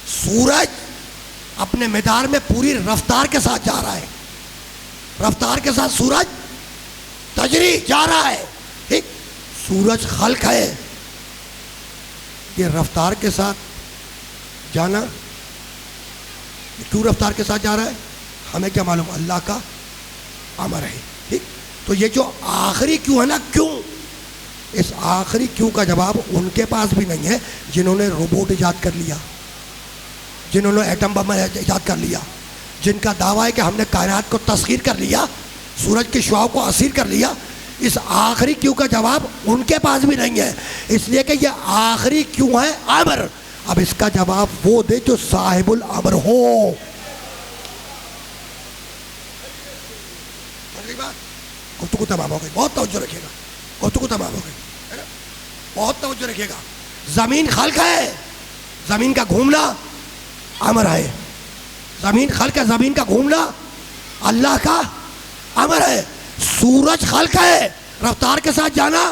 سورج اپنے مدار میں پوری رفتار کے ساتھ جا رہا ہے. رفتار کے ساتھ سورج تجری جا رہا ہے. ٹھیک، سورج خلق ہے، یہ رفتار کے ساتھ جانا کیوں رفتار کے ساتھ جا رہا ہے ہمیں کیا معلوم؟ اللہ کا امر ہے. ٹھیک، تو یہ جو آخری کیوں ہے نا، کیوں، اس آخری کیوں کا جواب ان کے پاس بھی نہیں ہے جنہوں نے روبوٹ ایجاد کر لیا، جنہوں نے ایٹم بم ایجاد کر لیا، جن کا دعویٰ ہے کہ ہم نے کائنات کو تسخیر کر لیا، سورج کی شعاؤں کو اسیر کر لیا. اس آخری کیوں کا جواب ان کے پاس بھی نہیں ہے، اس لیے کہ یہ آخری کیوں ہے امر. اب اس کا جواب وہ دے جو صاحب الامر ہو. گفتگو تمام ہو گئی، بہت توجہ رکھیے گا. گفتگو تمام ہو گئی، بہت توجہ رکھیے گا. زمین خلق ہے، زمین کا گھومنا امر ہے. زمین خلق ہے، زمین کا گھومنا اللہ کا امر ہے. سورج خلق ہے، رفتار کے ساتھ جانا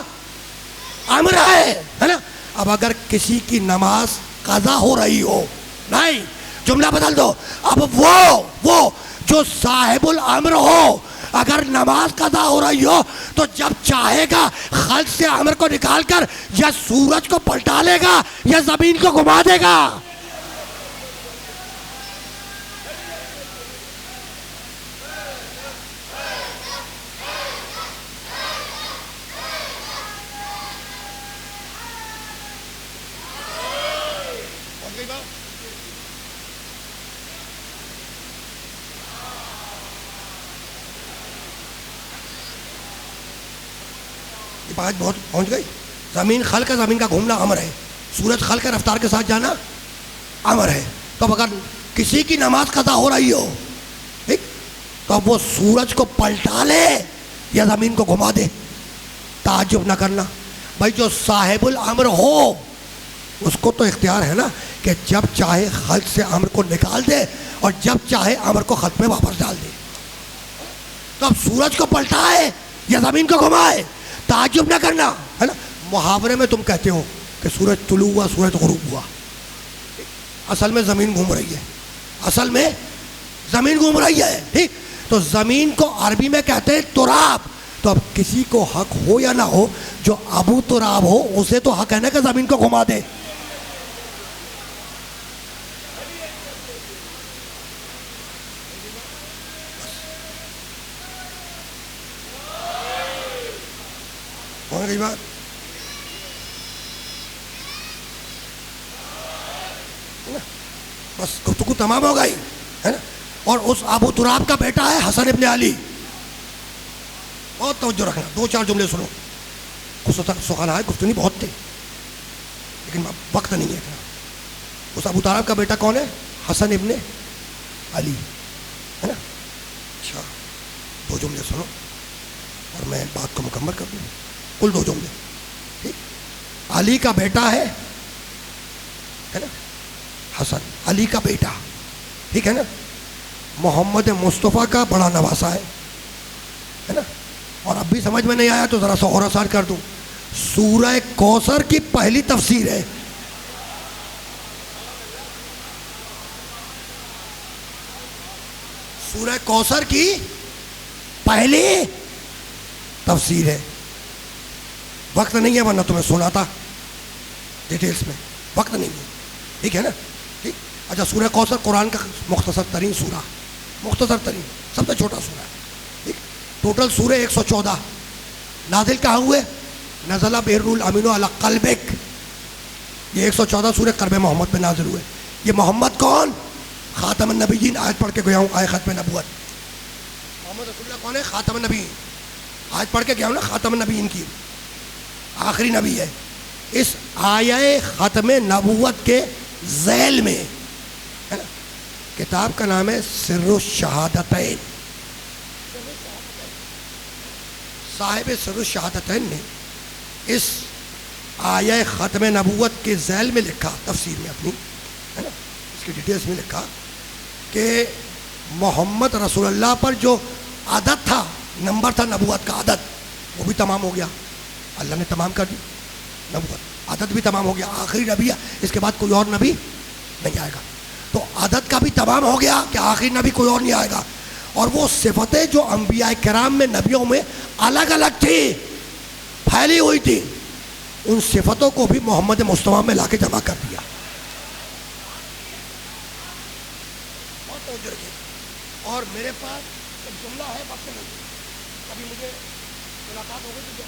امر ہے نا. اب اگر کسی کی نماز قضا ہو رہی ہو، نہیں، جملہ بدل دو. اب وہ جو صاحب الامر ہو اگر نماز قضا ہو رہی ہو تو جب چاہے گا خلق سے امر کو نکال کر یا سورج کو پلٹا لے گا یا زمین کو گھما دے گا. بات بہت پہنچ گئی. زمین خلق ہے, زمین کا گھومنا امر ہے. سورج خلق کا رفتار کے ساتھ جانا امر ہے. تو اب اگر کسی کی نماز قضا ہو رہی ہو ٹھیک تو اب وہ سورج کو پلٹا لے یا زمین کو گھما دے, تعجب نہ کرنا بھائی. جو صاحب الامر ہو اس کو تو اختیار ہے نا کہ جب چاہے خلق سے امر کو نکال دے اور جب چاہے امر کو خلق میں واپس ڈال دے. تو اب سورج کو پلٹائے یا زمین کو گھمائے, تعجب نہ کرنا ہے نا. محاورے میں تم کہتے ہو کہ سورج طلوع ہوا, سورج غروب ہوا, اصل میں زمین گھوم رہی ہے, اصل میں زمین گھوم رہی ہے ٹھیک. تو زمین کو عربی میں کہتے ہیں تراب. تو اب کسی کو حق ہو یا نہ ہو, جو ابو تراب ہو اسے تو حق ہے نا کہ زمین کو گھما دے. گئی بات بس گفتگو تمام ہو گئی ہے نا. اور اس ابو تراب کا بیٹا ہے حسن ابن علی. بہت توجہ رکھنا, 2-4 جملے سنو. سخن ہے گفتگو نہیں بہت تھے لیکن وقت نہیں ہے اتنا. اس ابو تراب کا بیٹا کون ہے؟ حسن ابن علی ہے نا. اچھا 2 جملے سنو اور میں بات کو مکمل کر دوں. کل 2 جملے ٹھیک. علی کا بیٹا ہے نا حسن, علی کا بیٹا ٹھیک ہے نا. محمد مصطفیٰ کا بڑا نواسا ہے نا. اور اب بھی سمجھ میں نہیں آیا تو ذرا سا اور آسان کر دوں. سورہ کوثر کی پہلی تفسیر ہے. سورہ کوثر کی پہلی تفسیر ہے. وقت نہیں ہے ورنہ تمہیں سناتا ڈیٹیلز میں, وقت نہیں ہے ٹھیک ہے نا ٹھیک. اچھا سورہ کوثر قرآن کا مختصر ترین سورہ, مختصر ترین سب سے چھوٹا سورہ ہے ٹھیک. ٹوٹل سورہ 114. نازل کہاں ہوئے؟ نزلہ بحر الامین علی قلبک. یہ 114 سورہ قرب محمد پہ نازل ہوئے. یہ محمد کون؟ خاتم النبیین. آیت پڑھ کے گیا ہوں, آئے ختم نبوت. محمد رسول اللہ کون ہے؟ خاتم النبیین. آیت پڑھ کے گیا ہوں نا, خاتم النبیین کی آخری نبی ہے. اس آیہ ختم نبوت کے ذیل میں ہے نا کتاب کا نام ہے سر الشہادتین. صاحب سر الشہادتین نے اس آیہ ختم نبوت کے ذیل میں لکھا, تفسیر میں اپنی ہے نا, اس کی ڈیٹیلز میں لکھا کہ محمد رسول اللہ پر جو عدد تھا, نمبر تھا نبوت کا عدد, وہ بھی تمام ہو گیا. اللہ نے تمام کر دی نبوت, عدد بھی تمام ہو گیا. آخری نبی ہے, اس کے بعد کوئی اور نبی نہیں آئے گا. تو عدد کا بھی تمام ہو گیا کہ آخری نبی کوئی اور نہیں آئے گا. اور وہ صفتیں جو انبیاء کرام میں, نبیوں میں الگ الگ تھی, پھیلی ہوئی تھی, ان صفتوں کو بھی محمد مصطفیٰ میں لا کے جمع کر دیا. اور میرے پاس ایک جملہ ہے, وقت نہیں, کبھی مجھے ملاقات ہو گئی تو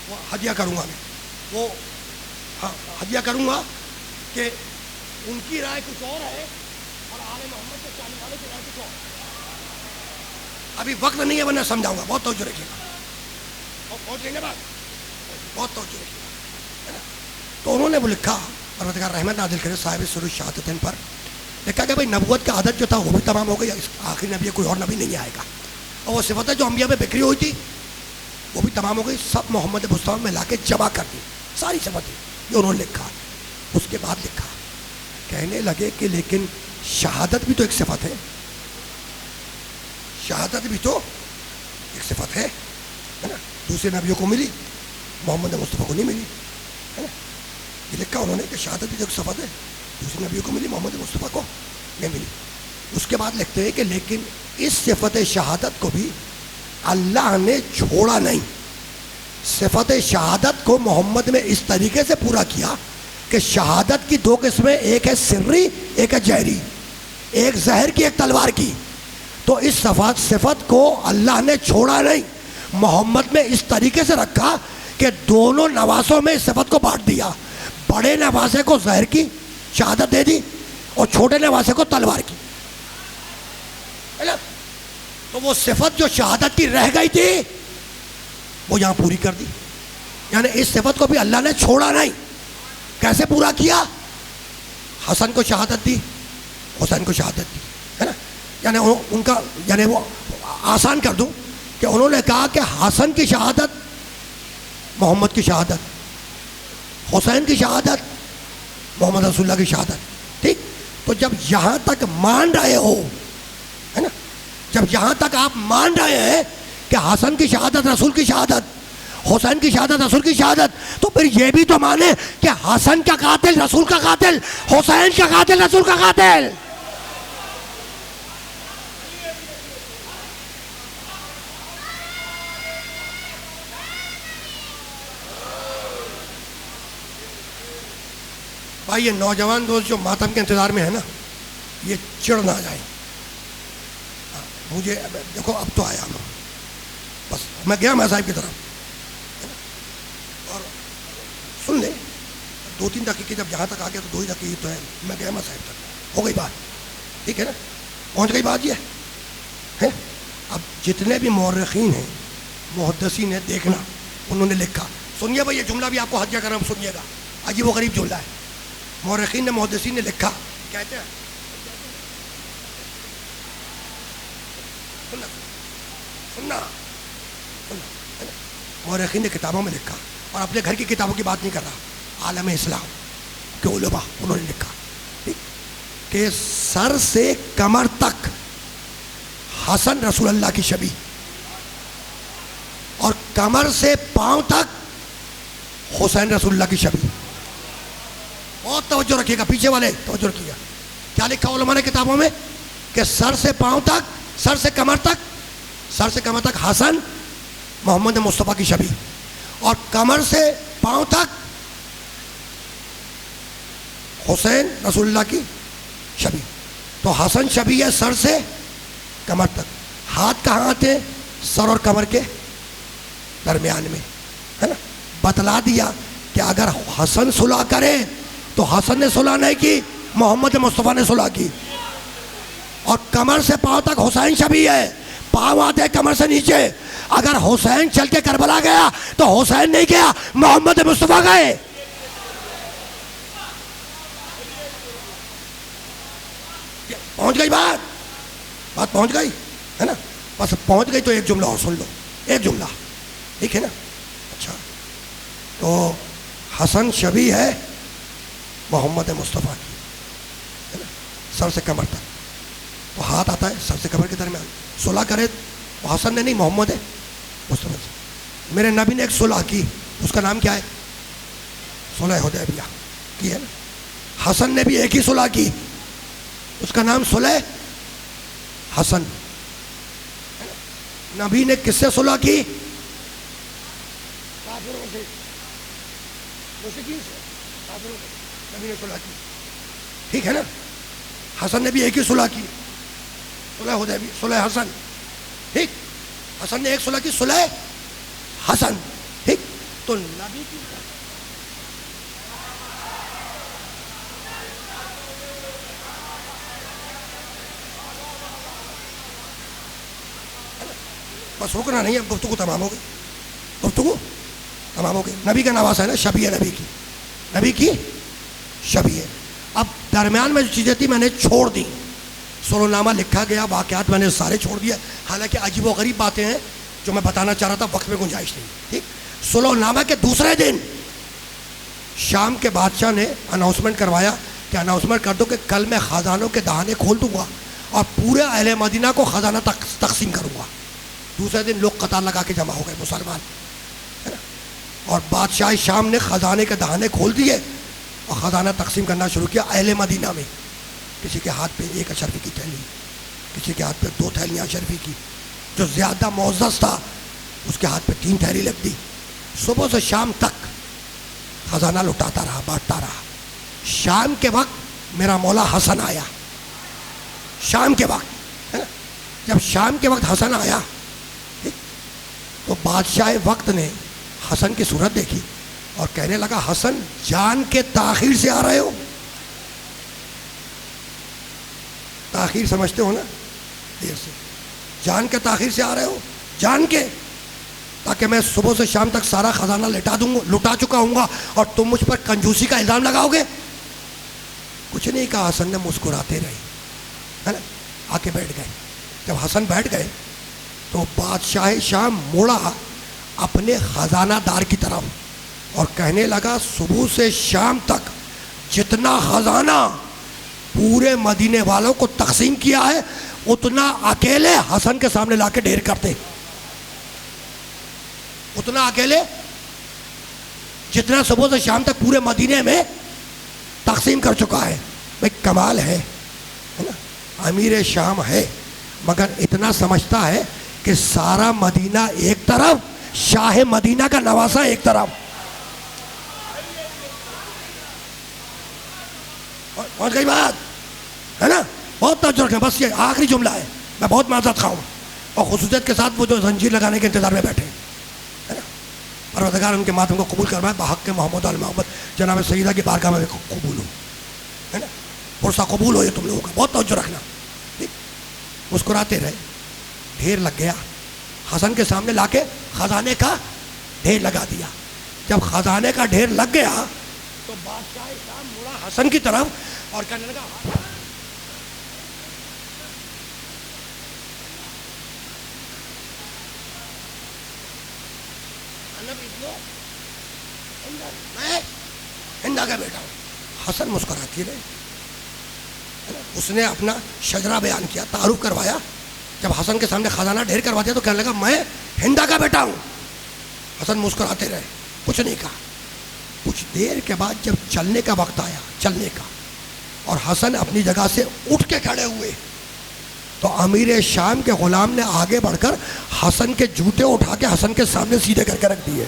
وہ ہدیہ کروں گا. میں وہ ہدیہ کروں گا کہ ان کی رائے کچھ اور ہے اور آل محمد کے چاہنے والے کی رائے کچھ اور. ابھی وقت نہیں ہے ورنہ سمجھاؤں گا. بہت توجہ رکھیے گا, اور پہنچ لینے بعد بہت توجہ رکھیے گا ہے نا. تو انہوں نے وہ لکھا, پروردگار رحمت نازل کرے صاحب سر الشہادتین پر, لکھا کہ بھائی نبوت کا عدد جو تھا وہ بھی تمام ہو گیا, آخری نبی کوئی اور نبی نہیں آئے گا. اور وہ صفتیں جو انبیاء میں بکھری ہوئی تھی وہ بھی تمام ہو گئی, سب محمد مصطفیٰ میں لا کے جمع کر دی ساری صفتیں. یہ انہوں نے لکھا. اس کے بعد لکھا, کہنے لگے کہ لیکن شہادت بھی تو ایک صفت ہے, شہادت بھی تو ایک صفت ہے نا. دوسرے نبیوں کو ملی, محمد مصطفیٰ کو نہیں ملی ہے نا. یہ لکھا انہوں نے کہ شہادت بھی تو ایک صفت ہے, دوسرے نبیوں کو ملی, محمد مصطفیٰ کو نہیں ملی. اس کے بعد لکھتے ہیں کہ لیکن اس صفت شہادت کو بھی اللہ نے چھوڑا نہیں. صفت شہادت کو محمد میں اس طریقے سے پورا کیا کہ شہادت کی دو قسمیں، ایک ہے سری، ایک ہے جہری، ایک زہر کی ایک تلوار کی. تو اس صفت کو اللہ نے چھوڑا نہیں، محمد میں اس طریقے سے رکھا کہ دونوں نواسوں میں اس صفت کو بانٹ دیا. بڑے نواسے کو زہر کی شہادت دے دی اور چھوٹے نواسے کو تلوار کی. تو وہ صفت جو شہادت کی رہ گئی تھی وہ یہاں پوری کر دی. یعنی اس صفت کو بھی اللہ نے چھوڑا نہیں. کیسے پورا کیا؟ حسن کو شہادت دی، حسین کو شہادت دی، ہے نا. یعنی ان کا، یعنی وہ آسان کر دوں کہ انہوں نے کہا کہ حسن کی شہادت محمد کی شہادت، حسین کی شہادت محمد رسول اللہ کی شہادت. ٹھیک. تو جب یہاں تک مان رہے ہو، ہے نا، جب یہاں تک آپ مان رہے ہیں کہ حسن کی شہادت رسول کی شہادت، حسین کی شہادت رسول کی شہادت، تو پھر یہ بھی تو مانے کہ حسن کا قاتل رسول کا قاتل، حسین کا قاتل رسول کا قاتل. بھائی یہ نوجوان دوست جو ماتم کے انتظار میں ہے نا، یہ چڑ نہ جائیں. مجھے دیکھو اب تو آیا میں، بس میں گیا میں صاحب کی طرف، اور سن لے 2-3 دقیقے جب یہاں تک آ گیا تو 2 ہی دقیقے تو ہے. میں گیا میں صاحب تک، ہو گئی بات. ٹھیک ہے نا، پہنچ گئی بات. یہ ہے اب جتنے بھی مورخین ہیں، محدثین ہیں، دیکھنا انہوں نے لکھا. سنیے بھائی، یہ جملہ بھی آپ کو ہدیہ کر رہا ہوں، سنیے گا. عجیب و غریب جملہ ہے. مورخین نے، محدثین نے لکھا، کہتے ہیں سننا مورخین نے کتابوں میں لکھا، اور اپنے گھر کی کتابوں کی بات نہیں کر رہا، عالم اسلام کے علماء انہوں نے لکھا کہ سر سے کمر تک حسن رسول اللہ کی شبیہ، اور کمر سے پاؤں تک حسین رسول اللہ کی شبیہ. بہت توجہ رکھیے گا، پیچھے والے توجہ رکھیے گا. کیا لکھا علماء نے کتابوں میں؟ کہ سر سے پاؤں تک، سر سے کمر تک حسن محمد مصطفیٰ کی شبیہ، اور کمر سے پاؤں تک حسین رسول اللہ کی شبیہ. تو حسن شبیہ ہے سر سے کمر تک. ہاتھ کہاں آتے؟ سر اور کمر کے درمیان میں، ہے نا. بتلا دیا کہ اگر حسن صلح کرے تو حسن نے صلح نہیں کی، محمد مصطفیٰ نے صلح کی. اور کمر سے پاؤں تک حسین شبیہ ہے، پاؤں آتے کمر سے نیچے. اگر حسین چل کے کربلا گیا تو حسین نہیں گیا، محمد مصطفیٰ گئے. پہنچ گئی بات پہنچ گئی، ہے نا. بس پہنچ گئی تو ایک جملہ اور سن لو، ایک جملہ، ٹھیک ہے نا. اچھا، تو حسن شبیہ ہے محمد مصطفیٰ کی، ہے نا، سر سے کمر تک. تو ہاتھ آتا ہے سر سے کمر کے درمیان. صلح کرے تو حسن نے نہیں، محمد ہے مصطفیٰ. میرے نبی نے ایک صلح کی، اس کا نام کیا ہے؟ صلح حدیبیہ کی ہے نا. حسن نے بھی ایک ہی صلح کی، اس کا نام صلح حسن. نبی نے کس سے صلح کی؟ کافروں سے، مشرکین سے، کافروں سے نبی نے صلح کی. ٹھیک ہے نا. حسن نے بھی ایک ہی صلح کی، صلح حدیبیہ، صلح حسن. ٹھیک. حسن نے ایک صلح کی، صلح حسن. ٹھیک. تو نبی کی بس رکنا نہیں ہے، گفتگو تمام ہو گئی، گفتگو تمام ہو گئی. نبی کا نواز ہے نا، شبیہ نبی کی شبیہ. اب درمیان میں جو چیزیں تھی میں نے چھوڑ دی. سولو نامہ لکھا گیا، واقعات میں نے سارے چھوڑ دیا، حالانکہ عجیب و غریب باتیں ہیں جو میں بتانا چاہ رہا تھا، وقت میں گنجائش نہیں. ٹھیک. سولو نامہ کے دوسرے دن شام کے بادشاہ نے اناؤنسمنٹ کروایا کہ اناؤنسمنٹ کر دو کہ کل میں خزانوں کے دہانے کھول دوں گا اور پورے اہل مدینہ کو خزانہ تقسیم کروں گا. دوسرے دن لوگ قطار لگا کے جمع ہو گئے مسلمان، ہے نا. اور بادشاہ شام نے خزانے کے دہانے کھول دیے اور خزانہ تقسیم کرنا شروع کیا اہل مدینہ میں. کسی کے ہاتھ پہ 1 اشرفی کی تھیلی، کسی کے ہاتھ پہ 2 تھیلیاں اشرفی کی، جو زیادہ معزز تھا اس کے ہاتھ پہ 3 تھیلی لگ دی. صبح سے شام تک خزانہ لٹاتا رہا، بانٹتا رہا. شام کے وقت میرا مولا حسن آیا. شام کے وقت، ہے نا، جب شام کے وقت حسن آیا تو بادشاہ وقت نے حسن کی صورت دیکھی اور کہنے لگا حسن جان کے تاخیر سے آ رہے ہو. تاخیر سمجھتے ہو نا، دیر سے، جان کے تاخیر سے آ رہے ہو، جان کے، تاکہ میں صبح سے شام تک سارا خزانہ لٹا چکا ہوں گا اور تم مجھ پر کنجوسی کا الزام لگاؤ گے. کچھ نہیں کہا، حسن نے مسکراتے رہے، ہے نا، آ کے بیٹھ گئے. جب حسن بیٹھ گئے تو بادشاہ شام مڑا اپنے خزانہ دار کی طرف اور کہنے لگا صبح سے شام تک جتنا خزانہ پورے مدینے والوں کو تقسیم کیا ہے اتنا اکیلے حسن کے سامنے لا کے ڈھیر کرتے. اتنا اکیلے جتنا صبح سے شام تک پورے مدینے میں تقسیم کر چکا ہے. بھائی کمال ہے نا، امیر شام ہے مگر اتنا سمجھتا ہے کہ سارا مدینہ ایک طرف، شاہ مدینہ کا نواسہ ایک طرف. پہنچ گئی بات، ہے نا. بہت توجہ رکھیں، بس یہ آخری جملہ ہے، میں بہت معذرت خواہ ہوں. اور خصوصیت کے ساتھ وہ جو زنجیر لگانے کے انتظار میں بیٹھے، ہے نا، پروردگار ان کے ماتم کو قبول کروائے بحق محمد محمد جناب سیدہ کی بارگاہ میں قبول ہو، ہے نا، پرسہ قبول ہو یہ تم لوگوں کا. بہت توجہ رکھنا. مسکراتے رہے. ڈھیر لگ گیا. حسن کے سامنے لا کے خزانے کا ڈھیر لگا دیا. جب خزانے کا ڈھیر لگ گیا تو بادشاہ شام مڑا حسن کی طرف اور کہنے لگا میں ہندا کا بیٹا ہوں. حسن مسکراتی رہے. اس نے اپنا شجرہ بیان کیا، تعارف کروایا. جب حسن کے سامنے خزانہ ڈھیر کروا دیا تو کہنے لگا میں ہندا کا بیٹا ہوں. حسن مسکراتے رہے، کچھ نہیں کہا. کچھ دیر کے بعد جب چلنے کا وقت آیا، چلنے کا، اور حسن اپنی جگہ سے اٹھ کے کھڑے ہوئے تو امیر شام کے غلام نے آگے بڑھ کر حسن کے جوتے اٹھا کے حسن کے سامنے سیدھے کر کے رکھ دیے.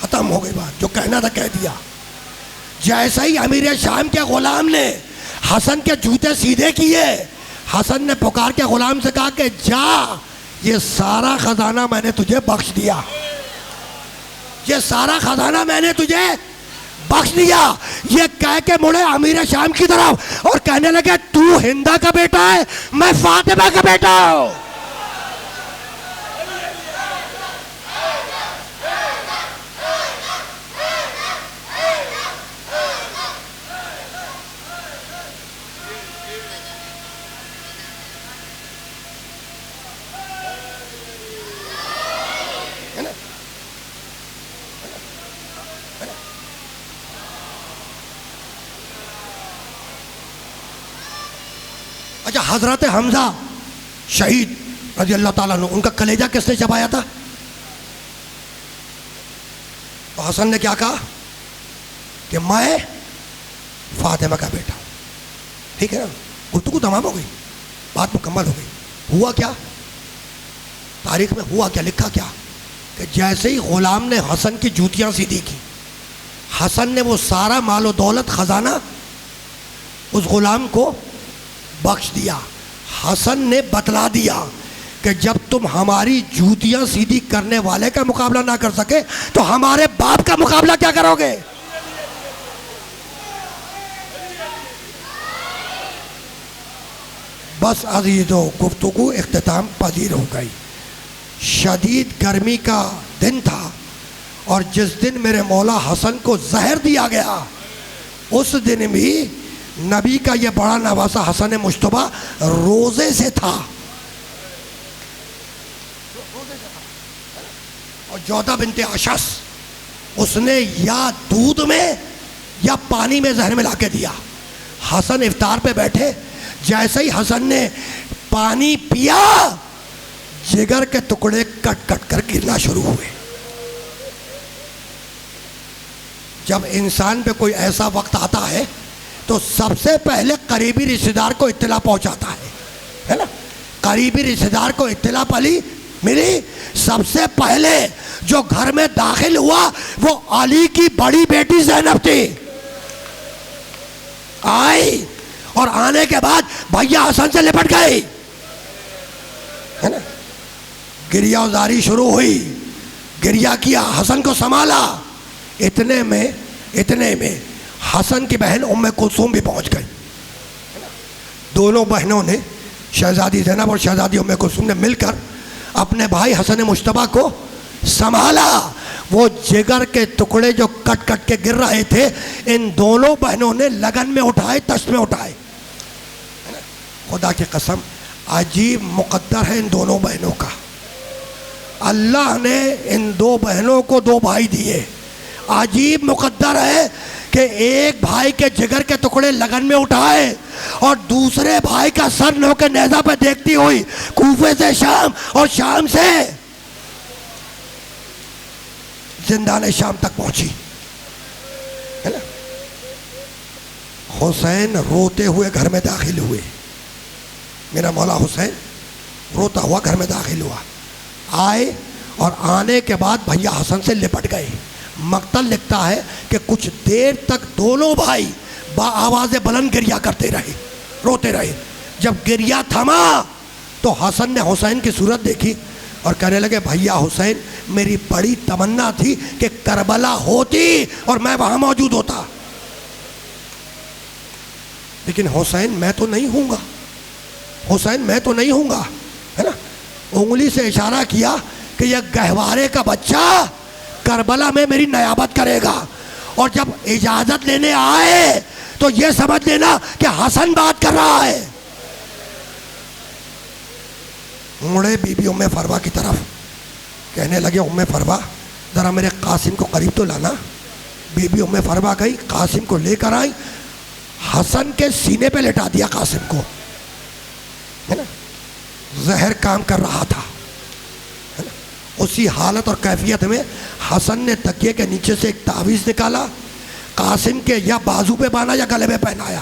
ختم ہو گئی بات، جو کہنا تھا کہہ دیا. جیسا ہی امیر شام کے غلام نے حسن کے جوتے سیدھے کیے، حسن نے پکار کے غلام سے کہا کہ جا، یہ سارا خزانہ میں نے تجھے بخش دیا، یہ سارا خزانہ میں نے تجھے بخش دیا. یہ کہہ کے مڑے امیر شام کی طرف اور کہنے لگے تو ہندا کا بیٹا ہے، میں فاطمہ کا بیٹا ہوں. اچھا، حضرت حمزہ شہید رضی اللہ تعالیٰ عنہ، ان کا کلیجہ کس نے چبایا تھا؟ تو حسن نے کیا کہا کہ میں فاطمہ کا بیٹا ہوں. ٹھیک ہے نا، گفتگو تمام ہو گئی، بات مکمل ہو گئی. ہوا کیا تاریخ میں؟ ہوا کیا، لکھا کیا کہ جیسے ہی غلام نے حسن کی جوتیاں سیدھی کی، حسن نے وہ سارا مال و دولت خزانہ اس غلام کو بخش دیا. حسن نے بتلا دیا کہ جب تم ہماری جوتیاں سیدھی کرنے والے کا مقابلہ نہ کر سکے تو ہمارے باپ کا مقابلہ کیا کرو گے؟ بس عزیزو، گفتگو اختتام پذیر ہو گئی. شدید گرمی کا دن تھا اور جس دن میرے مولا حسن کو زہر دیا گیا اس دن بھی نبی کا یہ بڑا نواسہ حسن مجتبیٰ روزے سے تھا. اور جودہ بنت اشعث، اس نے یا دودھ میں یا پانی میں زہر ملا کے دیا. حسن افطار پہ بیٹھے، جیسے ہی حسن نے پانی پیا جگر کے ٹکڑے کٹ کٹ کر گرنا شروع ہوئے. جب انسان پہ کوئی ایسا وقت آتا ہے تو سب سے پہلے قریبی رشتہ دار کو اطلاع پہنچاتا ہے نا. قریبی رشتہ دار کو اطلاع ملی. سب سے پہلے جو گھر میں داخل ہوا وہ علی کی بڑی بیٹی زینب تھی. آئی اور آنے کے بعد بھیا حسن سے لپٹ گئی ہے نا. گریہ زاری شروع ہوئی, گریہ کیا, حسن کو سنبھالا. اتنے میں حسن کی بہن ام کلثوم بھی پہنچ گئی. دونوں بہنوں نے, شہزادی زینب اور شہزادی ام کلثوم نے مل کر اپنے بھائی حسن مجتبیٰ کو سنبھالا. وہ جگر کے ٹکڑے جو کٹ کٹ کے گر رہے تھے ان دونوں بہنوں نے لگن میں اٹھائے, تشت میں اٹھائے. خدا کی قسم عجیب مقدر ہے ان دونوں بہنوں کا. اللہ نے ان دو بہنوں کو دو بھائی دیے. عجیب مقدر ہے کہ ایک بھائی کے جگر کے ٹکڑے لگن میں اٹھائے اور دوسرے بھائی کا سر نو کے نیزہ پہ دیکھتی ہوئی کوفے سے شام اور شام سے زندان شام تک پہنچی ہے نا. حسین روتے ہوئے گھر میں داخل ہوئے. میرا مولا حسین روتا ہوا گھر میں داخل ہوا. آئے اور آنے کے بعد بھیا حسن سے لپٹ گئے. مقتل لکھتا ہے کہ کچھ دیر تک دونوں بھائی با آواز بلند گریہ کرتے رہے, روتے رہے. جب گریہ تھما تو حسن نے حسین کی صورت دیکھی اور کہنے لگے بھیا حسین میری بڑی تمنا تھی کہ کربلا ہوتی اور میں وہاں موجود ہوتا, لیکن حسین میں تو نہیں ہوں گا, حسین میں تو نہیں ہوں گا ہے نا. انگلی سے اشارہ کیا کہ یہ گہوارے کا بچہ کربلا میں میری نیابت کرے گا, اور جب اجازت لینے آئے تو یہ سمجھ لینا کہ حسن بات کر رہا ہے. مڑے بی بی ام فروا کی طرف, کہنے لگے ام فروا ذرا میرے قاسم کو قریب تو لانا. بی بی ام فروا گئی, قاسم کو لے کر آئی, حسن کے سینے پہ لٹا دیا قاسم کو ہے نا. زہر کام کر رہا تھا. اسی حالت اور کیفیت میں حسن نے تکیے کے نیچے سے ایک تعویذ نکالا, قاسم کے یا بازو پہ باندھا یا گلے پہ پہنایا,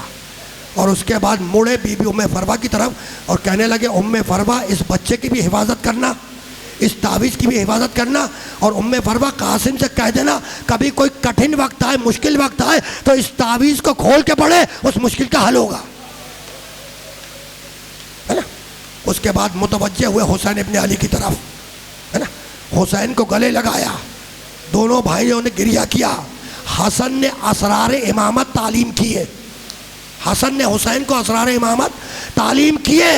اور اس کے بعد مڑے بی بی ام فروا کی طرف اور کہنے لگے ام فروا اس بچے کی بھی حفاظت کرنا, اس تعویذ کی بھی حفاظت کرنا, اور ام فروا قاسم سے کہہ دینا کبھی کوئی کٹھن وقت آئے, مشکل وقت آئے تو اس تعویذ کو کھول کے پڑھے, اس مشکل کا حل ہوگا ہے نا. اس کے بعد متوجہ ہوئے حسین ابن علی کی طرف ہے نا. حسین کو گلے لگایا, دونوں بھائیوں نے گریہ کیا. حسن نے اسرار امامت تعلیم کیے, حسن نے حسین کو اسرار امامت تعلیم کیے.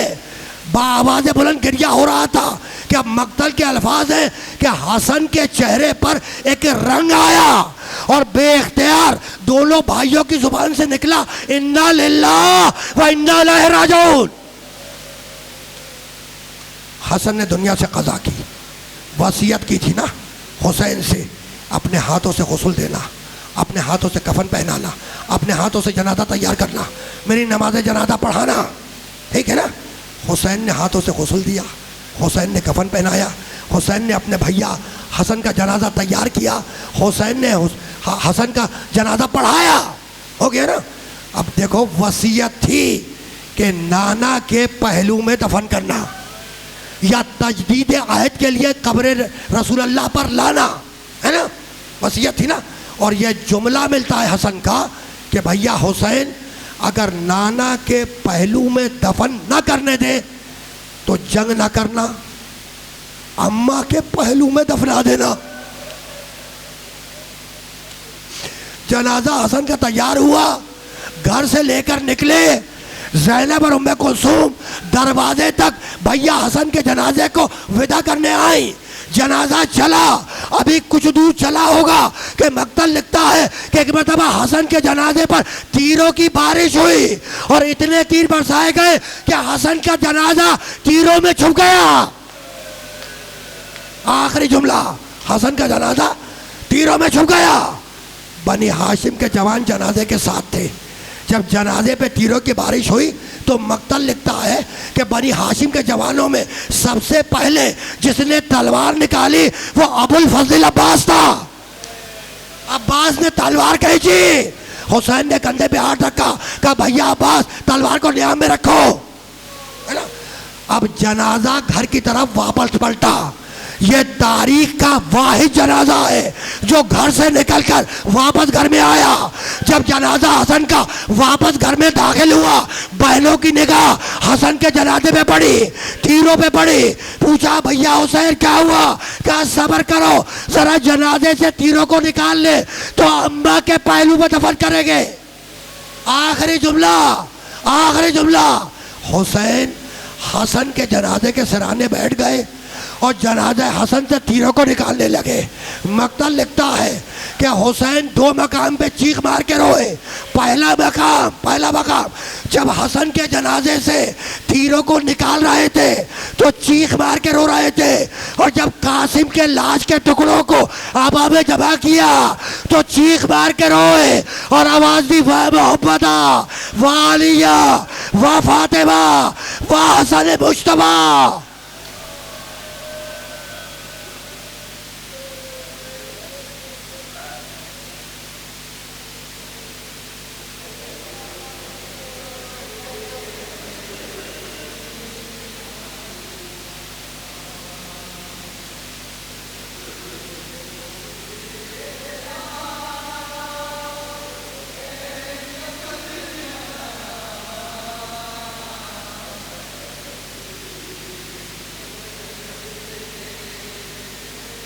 بآواز بلند گریہ ہو رہا تھا کہ اب مقتل کے الفاظ ہیں کہ حسن کے چہرے پر ایک رنگ آیا اور بے اختیار دونوں بھائیوں کی زبان سے نکلا انا للہ و انا الیہ راجعون. حسن نے دنیا سے قضا کی, وصیت کی تھی نا حسین سے, اپنے ہاتھوں سے غسل دینا, اپنے ہاتھوں سے کفن پہنانا, اپنے ہاتھوں سے جنازہ تیار کرنا, میری نماز جنازہ پڑھانا, ٹھیک ہے نا. حسین نے ہاتھوں سے غسل دیا, حسین نے کفن پہنایا, حسین نے اپنے بھیا حسن کا جنازہ تیار کیا, حسین نے حسن کا جنازہ پڑھایا, ہو گیا نا. اب دیکھو وصیت تھی کہ نانا کے پہلو میں دفن کرنا یا تجدید عہد کے لیے قبر رسول اللہ پر لانا ہے نا, وصیت تھی نا. اور یہ جملہ ملتا ہے حسن کا کہ بھیا حسین اگر نانا کے پہلو میں دفن نہ کرنے دے تو جنگ نہ کرنا, اماں کے پہلو میں دفنا دینا. جنازہ حسن کا تیار ہوا, گھر سے لے کر نکلے, زینب اور ام کلثوم دروازے تک بھیا حسن کے جنازے کو ودا کرنے آئی. جنازہ چلا, ابھی کچھ دور چلا ہوگا کہ مقتل لکھتا ہے کہ ایک مرتبہ حسن کے جنازے پر تیروں کی بارش ہوئی اور اتنے تیر برسائے گئے کہ حسن کا جنازہ تیروں میں چھپ گیا. آخری جملہ, حسن کا جنازہ تیروں میں چھپ گیا. بنی ہاشم کے جوان جنازے کے ساتھ تھے. جب جنازے پہ تیروں کی بارش ہوئی تو مقتل لکھتا ہے کہ بنی ہاشم کے جوانوں میں سب سے پہلے جس نے تلوار نکالی وہ ابو الفضل عباس تھا. عباس نے تلوار کھینچی، حسین نے کندھے پہ ہاتھ رکھا، کہا بھیا عباس تلوار کو نیام میں رکھو، ہے نا؟ اب جنازہ گھر کی طرف واپس پلٹا۔ یہ تاریخ کا واحد جنازہ ہے جو گھر سے نکل کر واپس گھر میں آیا۔ جب جنازہ حسن کا واپس گھر میں داخل ہوا، بہنوں کی نگاہ حسن کے جنازے پہ پڑی، تیروں پہ پڑی۔ پوچھا بھیا حسین کیا ہوا؟ کہا صبر کرو، ذرا جنازے سے تیروں کو نکال لے تو اماں کے پہلو پہ دفن کریں گے۔ آخری جملہ، آخری جملہ۔ حسین حسن کے جنازے کے سرانے بیٹھ گئے اور جنازہ حسن سے تیروں کو نکالنے لگے۔ مقتل لکھتا ہے کہ حسین دو مقام پہ چیخ مار کے روئے۔ پہلا مقام جب حسن کے جنازے سے تیروں کو نکال رہے تھے تو چیخ مار کے رو رہے تھے، اور جب قاسم کے لاش کے ٹکڑوں کو آبا میں جمع کیا تو چیخ مار کے روئے اور آواز دی و محمدہ و علیہ و فاطمہ و حسن مجتبیٰ۔